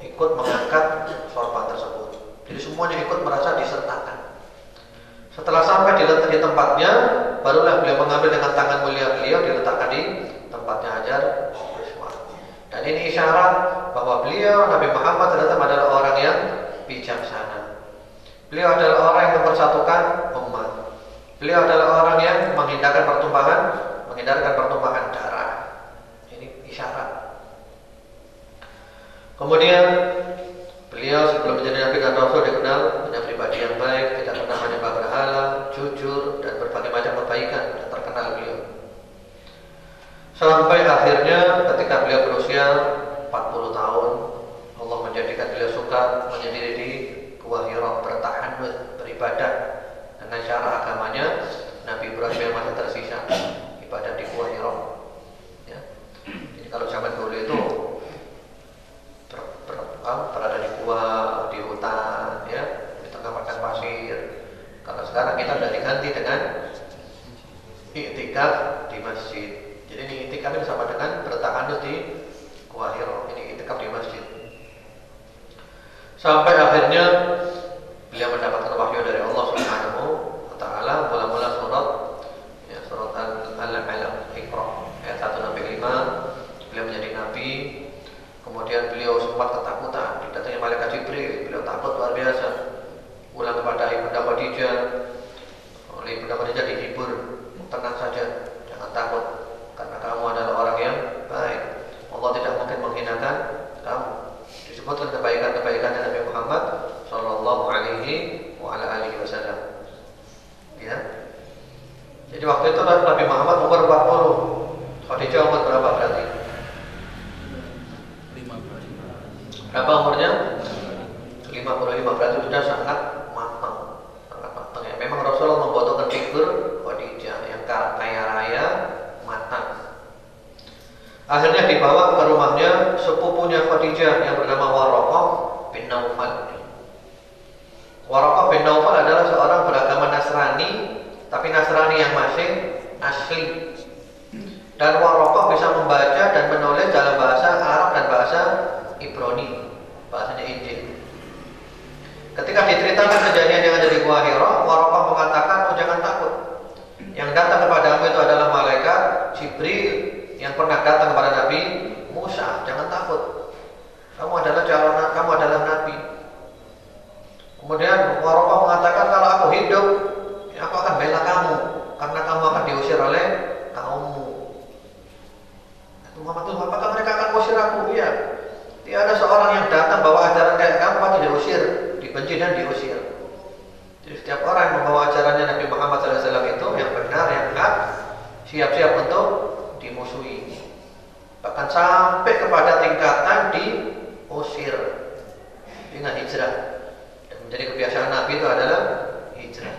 ikut mengangkat sorban tersebut. Jadi semuanya ikut merasa disertakan. Setelah sampai di tempatnya, barulah beliau mengambil dengan tangan mulia beliau, diletakkan di tempatnya Hajar Aswad. Dan ini isyarat bahwa beliau Nabi Muhammad adalah orang yang bijaksana. Beliau adalah orang yang mempersatukan umat. Beliau adalah orang yang menghindarkan pertumpahan darah. Ini isyarat. Kemudian beliau sebelum menjadi Nabi dan Rasul dikenal punya pribadi yang baik, tidak pernah menyembah berhala, jujur dan berbagai macam kebaikan, dan terkenal beliau. Sampai akhirnya ketika beliau berusia 40 tahun, Allah menjadikan beliau suka menyendiri di Gua Hira, bertahannud, beribadah dengan cara agamanya. Nabi Ibrahim yang masih tersisa ibadah di Gua Hira. Ya. Jadi kalau zaman dulu itu berada di gua, di hutan, ya, di tengah padang pasir. Kalau sekarang kita sudah diganti dengan iktikaf di masjid. Jadi ini iktikaf ini sama dengan bertahannud di Sampai akhirnya beliau mendapatkan wahyu dari Allah Subhanahu wa taala, mula-mula surat Al-Alaq, Iqra ayat 1 sampai 5. Beliau menjadi nabi. Kemudian beliau sempat ketakutan, didatangi malaikat Jibril. Beliau takut luar biasa. Pulang kepada Ibunda Khadijah. Oleh Ibunda Khadijah dihibur, tenang saja, jangan takut, karena kamu adalah orang yang baik. Allah tidak mungkin menghinakan kamu. Disebutkan kebaikan-kebaikan Nabi Muhammad Sallallahu Alaihi Wasallam. Ya. Jadi waktu itu Nabi Muhammad umur 40. Khadijah umur berapa berarti? 50. Berapa umurnya? 55, berarti sudah sangat matang. Sangat matang ya. Memang Rasulullah membutuhkan figur Khadijah yang kaya raya, matang. Akhirnya dibawa ke rumahnya sepupunya Khadijah yang bernama Waraqah bin Naufal. Waraqah bin Naufal adalah seorang beragama Nasrani, tapi Nasrani yang masih asli. Dan Waraqah bisa membaca dan menulis dalam bahasa Arab dan bahasa Ibrani, bahasanya Injil. Ketika diceritakan kejadian yang ada di Gua Hira, Waraqah mengatakan, "Oh, jangan takut. Yang datang kepadamu itu adalah malaikat Jibril yang pernah datang kepada Nabi Musa. Jangan takut. Kamu adalah nabi." Kemudian Waraqah mengatakan, "Kalau aku hidup, ya aku akan bela kamu, karena kamu akan diusir oleh kaummu." Muhammad, apakah mereka akan mengusir aku? Iya. Tiada seorang yang datang bawa ajaran kayak kamu pasti diusir, dibenci dan diusir. Jadi setiap orang yang membawa ajarannya Nabi Muhammad SAW itu yang benar, yang hak, siap-siap untuk dimusuhi. Bahkan sampai kepada tingkatan diusir dengan hijrah. Dan menjadi kebiasaan Nabi itu adalah hijrah.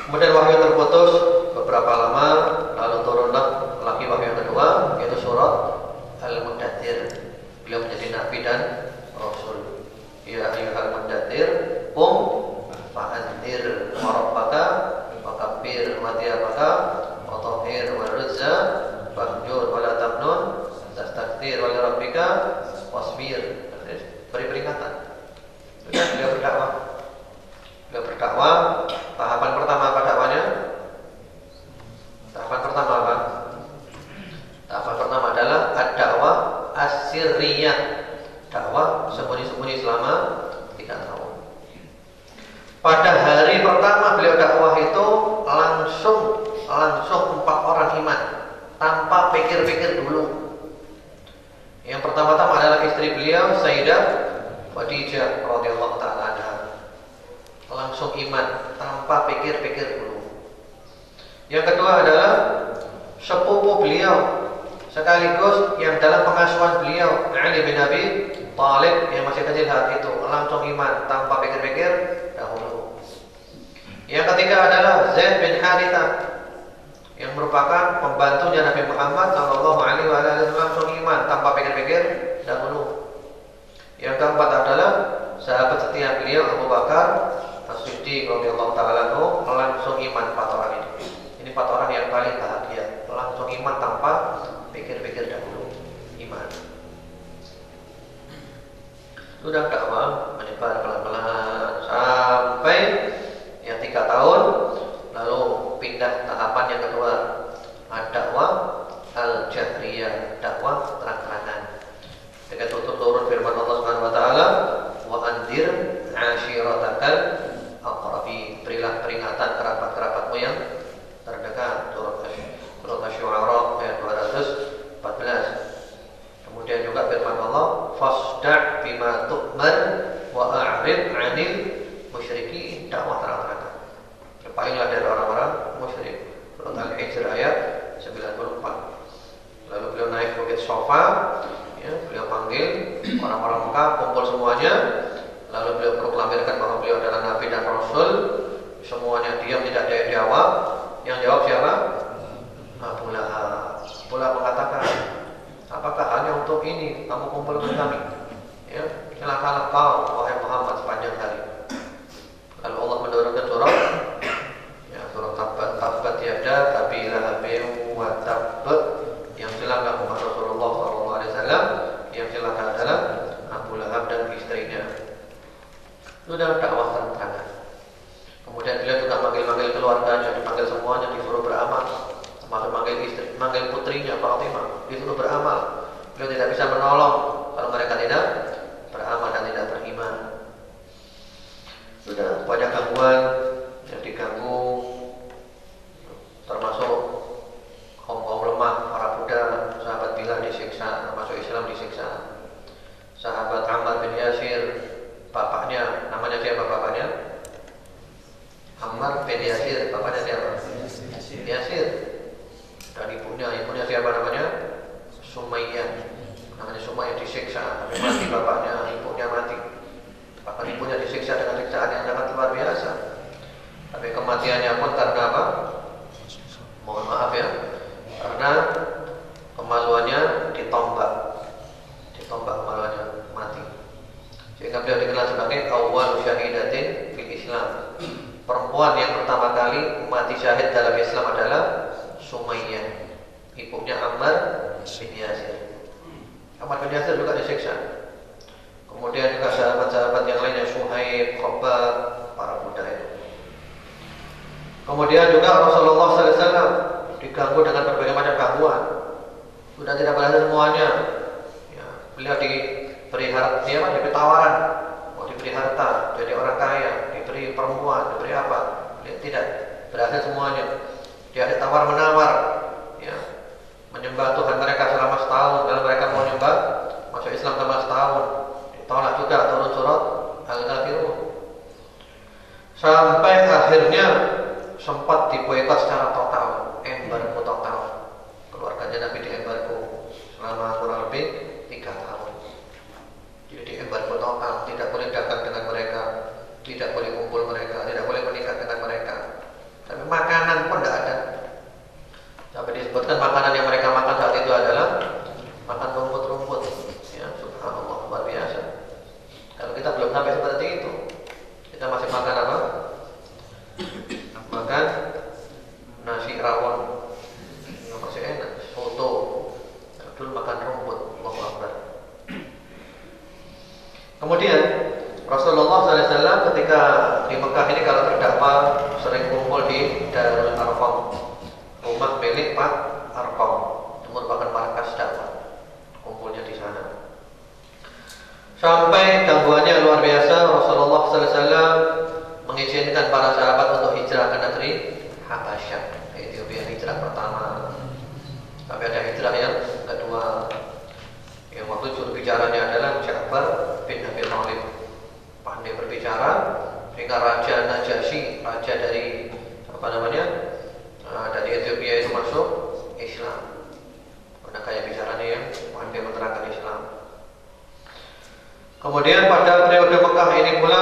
Kemudian wahyu terputus beberapa lama, lalu turunlah lagi wahyu yang kedua, yaitu surat Al-Muddathir. Beliau menjadi nabi dan rasul. Ya ayyuhal muddathir, qum fa'anzir wa rabbaka fakabbir wa thiyabaka wa tahhir wa ruzza fahjur wa la tamnun tastakthir wa li rabbika wasbir. Beri peringatan. Beliau berdakwah. Tahapan pertama apa dakwanya? Tahapan pertama apa? Tahapan pertama adalah ad-dakwah as-sirriyah, dakwah sembunyi-sembunyi selama 3 tahun. Pada hari pertama beliau dakwah itu langsung 4 orang iman tanpa pikir-pikir dulu. Yang pertama-tama adalah istri beliau Sayyidah Khadijah radhiyallahu taala anha. Langsung iman tanpa pikir-pikir dulu. Yang kedua adalah sepupu beliau sekaligus yang dalam pengasuhan beliau, Ali bin Abi Thalib, yang masih kecil saat itu, langsung iman tanpa pikir-pikir dahulu. Yang ketiga adalah Zaid bin Harithah, yang merupakan pembantunya Nabi Muhammad SAW, langsung iman tanpa pikir-pikir dahulu. Yang keempat adalah sahabat setia beliau Abu Bakar As-Siddiq radhiyallahu ta'ala anhu, langsung iman 4 orang ini. Ini 4 orang yang paling bahagia, langsung iman tanpa pikir-pikir dahulu, iman. Sudah dakwah menyebar pelan-pelan sampai yang 3 tahun, lalu pindah tahapan yang kedua, ad-dakwah al-jahriyah, dakwah terang-terangan. Ketika turun firman Allah Subhanahu wa taala, wa anzir ashiratakal aqrabin, berilah peringatan kerabat-kerabatmu yang terdekat. Surat Asy-Syu'ara ayat 214. Kemudian juga firman Allah, fasda' bima tu'mar wa a'rid 'anil musyrikin, dakwah terang-terangan. Berpalinglah dari orang-orang musyrik. Surat Al-Hijr ayat 94. Lalu beliau naik bukit Safa, ya, beliau panggil orang-orang Mekah kumpul semuanya. Lalu beliau proklamirkan bahwa beliau adalah nabi dan rasul. Semuanya diam, tidak ada yang jawab. Yang jawab siapa? Abu Lahab. Abu Lahab mengatakan, apakah hanya untuk ini kamu kumpulkan kami? Ya, silakanlah kau wahai Muhammad sepanjang hari. Lalu Allah menurunkan surat, ya, surat Tabbat yada abi lahabin wa tabb, yang celaka Muhammad Rasulullah SAW, yang celaka adalah Abu Lahab dan beramal. Beliau tidak bisa menolong kalau mereka tidak beramal dan tidak beriman. Sudah banyak gangguan yang diganggu, termasuk kaum lemah, para budak, sahabat Bilal disiksa, masuk Islam disiksa. Sahabat Ammar bin Yasir, bapaknya, namanya siapa bapaknya? Ammar bin Yasir, bapaknya siapa? Yasir. Dan ibunya siapa namanya? Sumayyah. Namanya Sumayyah disiksa, tapi mati bapaknya, ibunya mati. Bahkan ibunya disiksa dengan siksaan yang sangat luar biasa. Tapi kematiannya pun karena apa? Mohon maaf ya, karena kemaluannya ditombak kemaluannya, mati. Sehingga beliau dikenal sebagai awwal syahidatin fil Islam. Perempuan yang pertama kali mati syahid dalam Islam adalah Sumayyah, ibunya Ammar bin Yasir. Ammar bin Yasir juga disiksa. Kemudian juga sahabat-sahabat yang lainnya, Suhaib, Khabbab, para budak itu. Kemudian juga Rasulullah SAW diganggu dengan berbagai macam gangguan. Sudah tidak berhasil semuanya. Ya, beliau diberi tawaran, mau diberi harta, jadi orang kaya, diberi perempuan, diberi apa? Tidak berhasil semuanya. Dia ada tawar menawar, ya, menyembah Tuhan mereka selama setahun. Kalau mereka mau menyembah, masuk Islam selama setahun. Ditolak juga turun surat Al-Kafirun. Sampai akhirnya sempat diboikot secara total, embargo total. Keluarganya Nabi diembargo selama kurang lebih 3 tahun. Jadi diembargo total, tidak boleh dagang dengan mereka, tidak boleh kumpul mereka, tidak boleh menikah dengan mereka. Tapi makanan pun tidak ada. Sampai disebutkan makanan yang mereka makan saat itu adalah makan rumput-rumput. Ya, subhanallah, luar biasa. Kalau kita belum sampai seperti itu, kita masih makan apa? Makan nasi rawon, yang masih enak, soto. Dulu makan rumput, Allahu Akbar. Kemudian Rasulullah SAW ketika di Mekah ini kalau berdakwah sering kumpul di Darul Arqam, rumah milik Pak Arqam. Itu merupakan markas dakwah, kumpulnya di sana. Sampai gangguannya luar biasa, Rasulullah SAW mengizinkan para sahabat untuk hijrah ke negeri Habasyah, Ethiopia, hijrah pertama. Tapi ada hijrah yang kedua, yang waktu juru bicaranya adalah Ja'far bin Abi Thalib. Pandai berbicara, sehingga Raja Najasyi, raja dari dari Ethiopia itu masuk Islam. Karena kayak bicaranya yang pandai menerangkan Islam. Kemudian pada periode Mekah ini pula,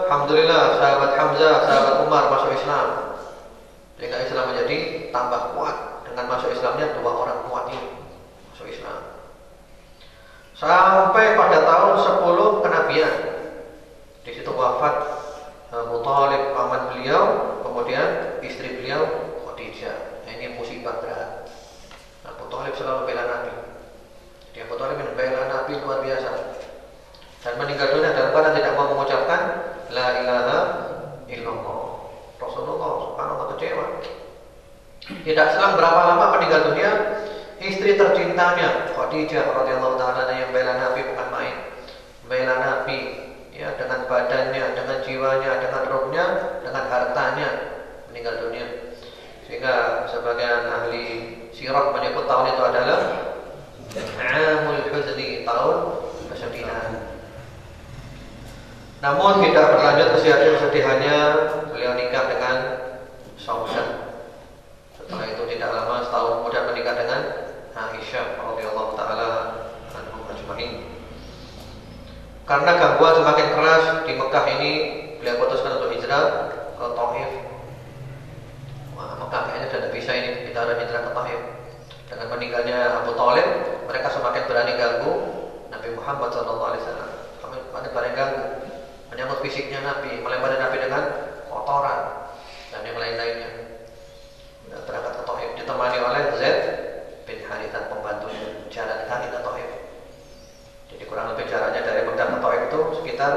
alhamdulillah, sahabat Hamzah, sahabat Umar masuk Islam. Sehingga Islam menjadi tambah kuat. Dengan masuk Islamnya 2 orang kuat ini masuk Islam. Sampai pada tahun 10 kenabian, di situ wafat Abu Thalib, paman beliau, kemudian istri beliau Khadijah. Nah, ini musibah berat. Abu Thalib selalu bela Nabi. Jadi Abu Thalib membela Nabi luar biasa. Dan meninggal dunia dalam keadaan tidak mau mengucapkan La ilaha illallah. Rasulullah subhanallah kecewa. Tidak selang berapa lama meninggal dunia, istri tercintanya Khadijah radhiyallahu taala yang bela Nabi bukan main. Bela Nabi ya, dengan badannya, dengan jiwanya, dengan rohnya, dengan hartanya, meninggal dunia. Sehingga sebagian ahli sirah menyebut tahun itu adalah Amul Huzni, tahun kesedihan. Namun tidak berlanjut kesedihannya, beliau nikah dengan Saudah. Setelah itu tidak lama, setahun kemudian menikah dengan Aisyah radhiyallahu taala anhum ajma'in. Karena gangguan semakin keras di Mekah ini, beliau putuskan untuk hijrah ke Taif. Wah, Mekah kayaknya sudah tidak bisa ini, kita harus hijrah ke Taif. Dengan meninggalnya Abu Thalib, mereka semakin berani ganggu Nabi Muhammad SAW. Semakin berani ganggu, menyambut fisiknya Nabi, melempari Nabi dengan kotoran dan yang lain-lainnya. Berangkat ke Taif ditemani oleh Zaid bin Harithah, pembantunya, jalan kaki ke Taif. Jadi kurang lebih jaraknya dari Mekah ke Taif itu sekitar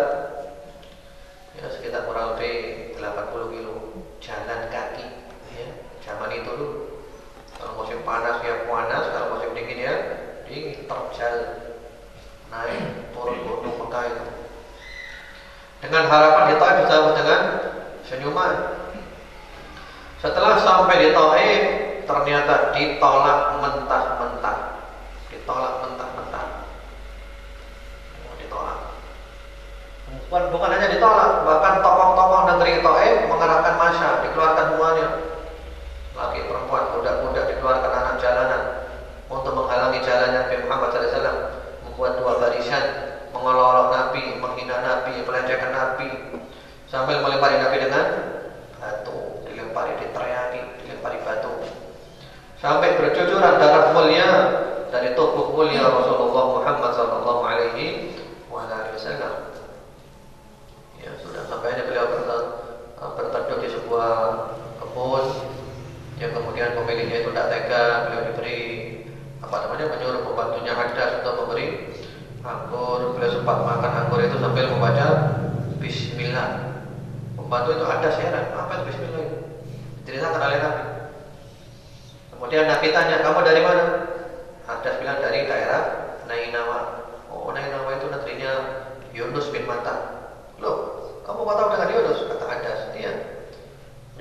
kurang lebih 80 kilo jalan kaki. Ya, zaman itu dulu. Kalau musim panas ya panas, kalau musim dingin ya dingin. terjal, naik turun gunung Mekah itu. Dengan harapan di Taif disambut dengan senyuman. Setelah sampai di Taif, ternyata ditolak mentah-mentah. Ditolak mentah-mentah. Ditolak. Bukan hanya ditolak, bahkan tokoh-tokoh negeri Taif mengerahkan massa, dikeluarkan semuanya. Laki perempuan, budak-budak dikeluarkan anak jalanan untuk menghalangi jalannya Nabi Muhammad SAW, membuat dua barisan, mengolok-olok Nabi, menghina Nabi, melecehkan Nabi, sambil melempari Nabi dengan batu, dilempari, diteriaki, dilempari batu, sampai bercucuran darah mulia dari tubuh mulia Rasulullah Muhammad SAW. Ya, sudah sampai beliau berteduh di sebuah kebun, yang kemudian pemiliknya itu tidak tega, beliau diberi menyuruh pembantunya Hadas untuk memberi anggur. Beliau sempat makan anggur itu sambil membaca Bismillah. Pembantu itu Hadas heran, apa itu Bismillah itu? Diceritakan oleh Nabi. Kemudian Nabi tanya, kamu dari mana? Hadas bilang dari daerah Nainawa. Oh, Nainawa itu negerinya Yunus bin Matta. Loh, kamu kok tahu dengan Yunus? Kata Hadas. Iya,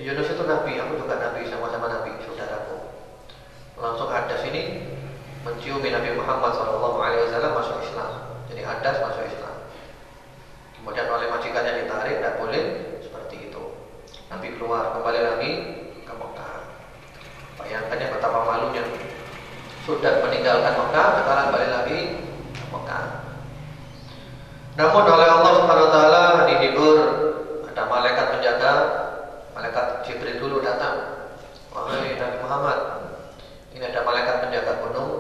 Yunus itu Nabi, aku juga Nabi, sama-sama Nabi, saudaraku. Langsung Hadas ini menciumi Nabi Muhammad SAW masuk Islam. Jadi Hadas masuk Islam. Kemudian oleh majikannya ditarik, tidak boleh seperti itu. Nabi keluar, kembali lagi ke Mekah. Bayangkannya betapa malunya. Sudah meninggalkan Mekah, sekarang balik lagi ke Mekah. Namun oleh Allah Subhanahu Wa Taala dihibur, ada malaikat penjaga. Malaikat Jibril dulu datang. Wahai Nabi Muhammad, ini ada malaikat penjaga gunung,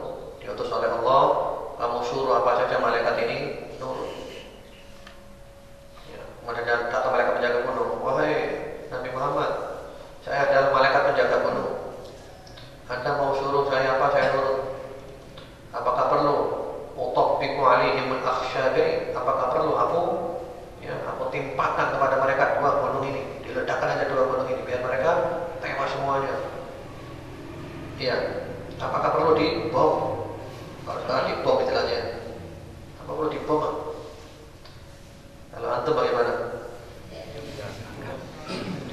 diutus oleh Allah. Kamu suruh apa saja malaikat ini nurut. Ya, kemudian datang malaikat penjaga gunung. Wahai Nabi Muhammad, saya adalah malaikat penjaga gunung. Anda mau suruh saya apa, saya nurut. Apakah perlu utobbiqu alaihim al-akhshabain? Apakah perlu aku timpakan kepada mereka dua gunung ini? Diledakkan aja dua gunung ini biar mereka tewas semuanya. Iya. Apakah perlu dibom? Kalau sekarang dibom istilahnya. Apa perlu dibom? Kalau antum bagaimana?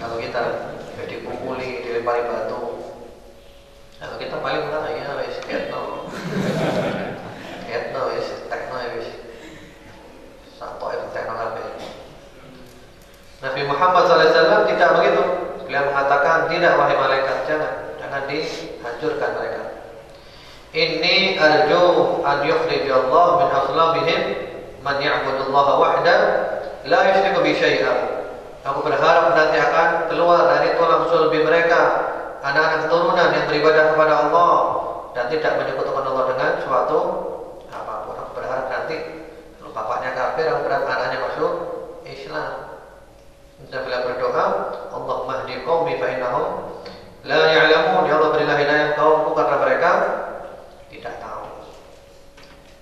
Kalau kita dipukuli, dilempari batu. Kalau kita paling mana ya wis ketno. Ketno wis tekno wis. Satu itu tekno kabeh. Nabi Muhammad SAW tidak begitu. Beliau mengatakan, tidak wahai malaikat, jangan dihancurkan mereka. Inni arju an yukhrijallah min aslabihim man ya'budullaha wahda la yusyriku bi syai'a. Aku berharap nanti akan keluar dari tulang sulbi mereka anak-anak keturunan yang beribadah kepada Allah dan tidak menyekutukan Allah dengan suatu apapun. Aku berharap nanti kalau bapaknya kafir, aku berharap anaknya masuk Islam. Dan beliau berdoa, Allahumma hdi qaumi fa innahum la ya'lamun. Ya Allah, berilah hidayah kaumku karena mereka tidak tahu.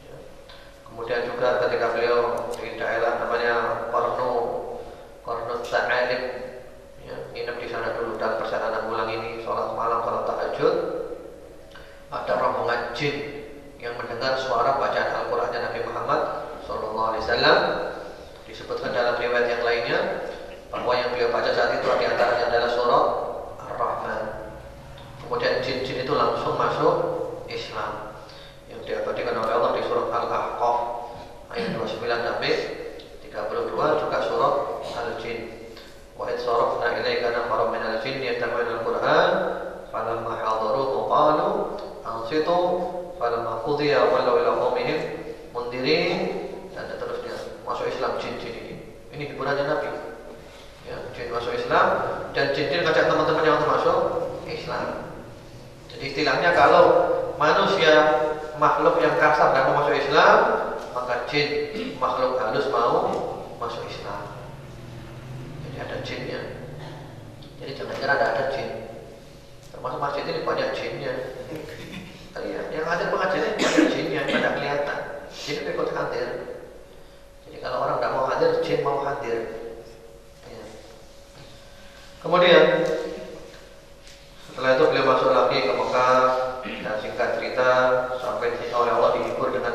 Ya. Kemudian juga ketika beliau di daerah namanya Qarnut Ta'alib, ya, nginep di sana dulu dan perjalanan pulang ini sholat malam, sholat tahajud, ada rombongan jin yang mendengar suara bacaan Al-Qur'annya Nabi Muhammad SAW. Disebutkan dalam riwayat yang lainnya bahwa yang beliau baca saat itu diantaranya adalah surah Ar-Rahman. Kemudian jin-jin itu langsung masuk Islam yang diabadikan oleh Allah di surah Al-Ahqaf ayat 29 sampai 32, juga surah Al-Jin. Wa id sarafna ilaika nafaran minal jinni yastami'una al-Qur'an falamma hadaruhu qalu ansitu falamma qudiya wallaw ila qaumihim mundirin, dan seterusnya. Masuk Islam jin-jin ini. Ini hiburannya Nabi. Ya, jin masuk Islam dan jin ngajak teman-temannya untuk masuk Islam. Jadi istilahnya kalau manusia makhluk yang kasar dan mau masuk Islam, maka jin makhluk halus mau masuk Islam. Jadi ada jinnya. Jadi jangan kira ada jin. Termasuk masjid ini banyak jinnya. Iya, yang ada pengajiannya banyak jinnya, banyak kelihatan. Jadi ikut hadir. Jadi kalau orang tidak mau hadir, jin mau hadir. Kemudian setelah itu beliau masuk lagi ke Mekah, dan singkat cerita sampai oleh Allah dihibur dengan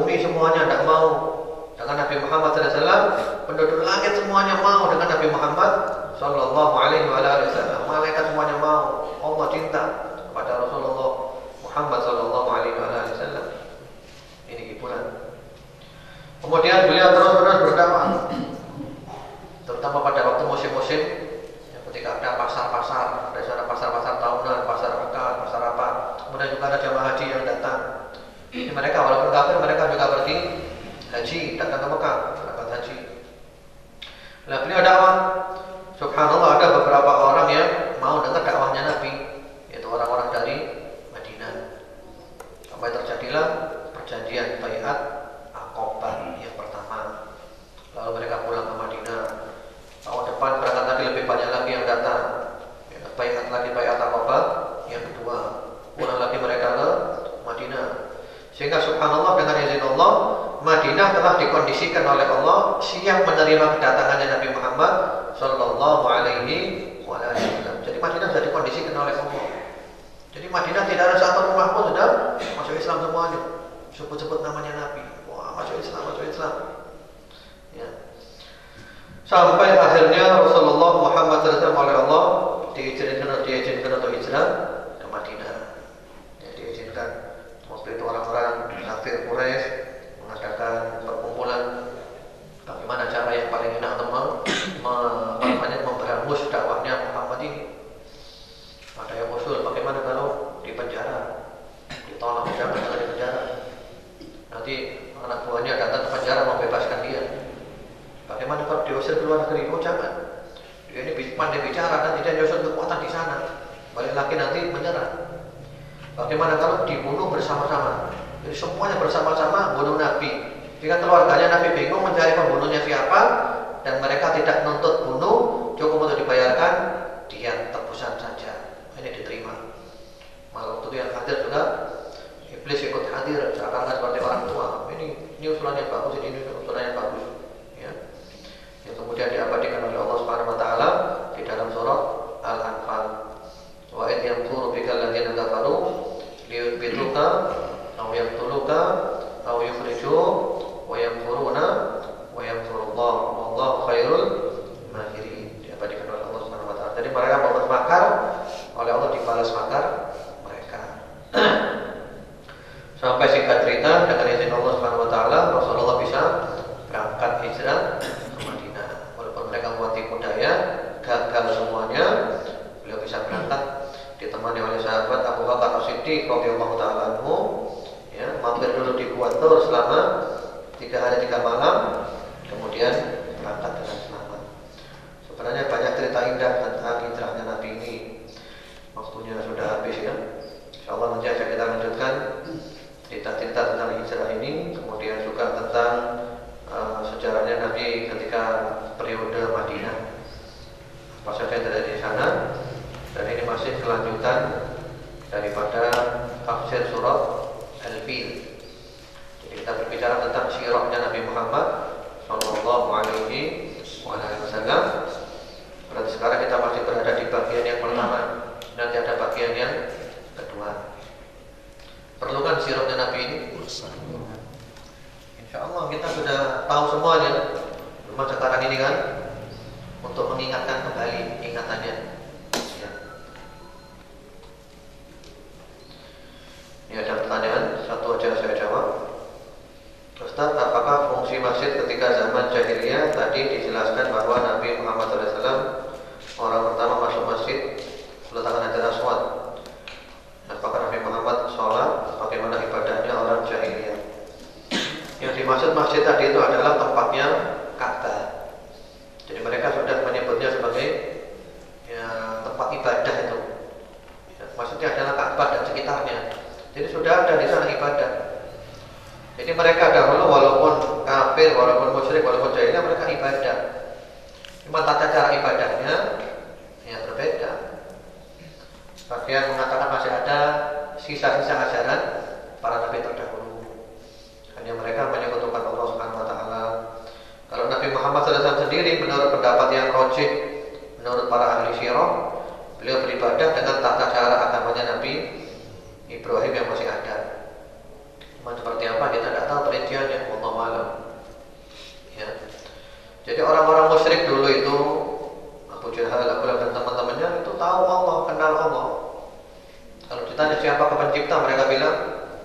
bumi semuanya tidak mau dengan Nabi Muhammad SAW, penduduk langit semuanya mau dengan Nabi Muhammad Sallallahu Alaihi Wasallam, malaikat semuanya mau, Allah cinta kepada Rasulullah Muhammad Sallallahu Alaihi Wasallam. Ini hiburan. Kemudian beliau terus berdakwah, terutama pada waktu musim-musim, ya, ketika ada pasar-pasar, ada sana pasar-pasar tahunan, pasar akad, pasar apa, kemudian juga ada jamaah haji yang datang. Ini mereka walaupun kafir, mereka juga pergi haji, datang ke Mekah, berangkat haji. Nah, beliau dakwah. Subhanallah, ada beberapa orang yang mau dengar dakwahnya Nabi, yaitu orang-orang dari Madinah. Sampai terjadilah perjanjian Baiat Aqabah yang pertama. Lalu mereka pulang ke Madinah. Tahun depan berangkat lagi, lebih banyak lagi yang datang. Baiat lagi, Baiat Aqabah yang kedua. Pulang lagi mereka ke Madinah. Sehingga subhanallah, dengan izin Allah, Madinah telah dikondisikan oleh Allah siap menerima kedatangannya Nabi Muhammad Sallallahu Alaihi Wasallam. Jadi Madinah sudah dikondisikan oleh Allah. Jadi Madinah tidak ada satu rumah pun sudah masuk Islam semuanya. Sebut-sebut namanya Nabi. Wah, masuk Islam, masuk Islam. Ya. Sampai akhirnya Rasulullah Muhammad SAW oleh Allah diizinkan untuk hijrah ke Madinah. Ya, diizinkan. Waktu itu orang-orang kafir Quraisy mengadakan perkumpulan bagaimana cara yang paling enak untuk memberangus dakwahnya Muhammad ini. Ada yang usul bagaimana kalau di penjara, ditolak, jangan di penjara. Nanti anak buahnya datang ke penjara membebaskan dia. Bagaimana kalau diusir keluar negeri? Oh jangan. Dia ini pandai bicara, nanti dia nyusun kekuatan di sana. Balik lagi nanti menyerah. Bagaimana kalau dibunuh bersama-sama? Jadi semuanya bersama-sama bunuh Nabi. Jika keluarganya Nabi bingung mencari pembunuhnya siapa, dan mereka tidak nuntut bunuh, cukup untuk dibayarkan diat tebusan saja. Ini diterima. Malah waktu itu yang hadir juga iblis ikut hadir, seakan-akan seperti orang tua. Ini usulan yang bagus, ini usulan yang bagus. Ya. Yang kemudian diabadikan oleh Allah Subhanahu Wa Taala di dalam surat Al-Anfal. Wa idh yamkuru bika alladziina kafaru liyuthbituka aw yaqtuluka aw yukhrijuk wa yamkuruna wa yamkurullah wallahu khairul makirin. Diabadikan oleh Allah Subhanahu wa taala. Jadi mereka membuat makar, oleh Allah dibalas makar mereka. Sampai singkat cerita, dengan izin Allah Subhanahu wa taala, Rasulullah bisa berangkat hijrah ke Madinah. Walaupun mereka buat tipu daya, gagal semuanya, beliau bisa berangkat ditemani oleh sahabat Abu Bakar As-Siddiq radhiyallahu taala anhu, ya, mampir dulu di Gua Thur selama 3 hari 3 malam, kemudian berangkat dengan selamat. Sebenarnya banyak cerita indah tentang hijrahnya Nabi ini. Waktunya sudah habis ya. Insyaallah nanti akan kita lanjutkan cerita-cerita tentang hijrah ini, kemudian juga tentang sejarahnya Nabi ketika periode Madinah. Apa saja yang terjadi di sana. Dan ini masih kelanjutan daripada tafsir surat Al-Fil. Jadi kita berbicara tentang sirahnya Nabi Muhammad Sallallahu Alaihi Wasallam. Berarti sekarang kita masih berada di bagian yang pertama. Nanti ada bagian yang kedua. Perlukan sirahnya Nabi ini? Insya Allah kita sudah tahu semuanya. Cuma sekarang ini kan untuk mengingatkan kembali ingatannya. Ini ada pertanyaan, satu aja saya jawab. Ustaz, apakah fungsi masjid ketika zaman jahiliyah? Tadi dijelaskan bahwa Nabi Muhammad SAW orang pertama masuk masjid meletakkan Hajar Aswad. Apakah Nabi Muhammad sholat? Bagaimana ibadahnya orang jahiliyah? Yang dimaksud masjid tadi itu adalah tempatnya Ka'bah. Jadi mereka sudah menyebutnya sebagai ya, tempat ibadah itu. Ya, maksudnya adalah Ka'bah dan sekitarnya. Jadi sudah ada di sana ibadah. Jadi mereka dahulu walaupun kafir, walaupun musyrik, walaupun jahiliyah, mereka ibadah. Cuma tata cara ibadahnya ya berbeda. Sebagian mengatakan masih ada sisa-sisa ajaran para nabi terdahulu. Hanya mereka menyekutukan Allah Subhanahu wa taala. Kalau Nabi Muhammad SAW sendiri menurut pendapat yang rajih, menurut para ahli sirah, beliau beribadah dengan tata cara agamanya Nabi Ibrahim yang masih ada. Cuma seperti apa kita tidak tahu perinciannya, wallahu a'lam. Ya. Jadi orang-orang musyrik dulu itu, Abu Jahal, Abu Lahab dan teman-temannya itu tahu Allah, kenal Allah. Kalau ditanya siapa pencipta, mereka bilang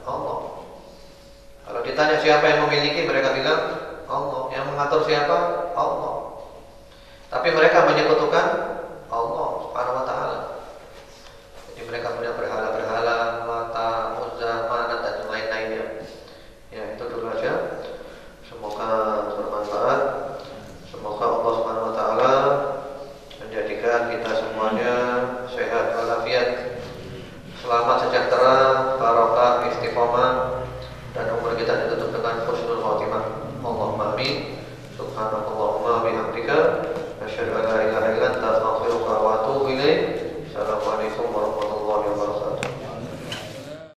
Allah. Kalau ditanya siapa yang memiliki, mereka bilang Allah. Yang mengatur siapa? Allah. Tapi mereka menyekutukan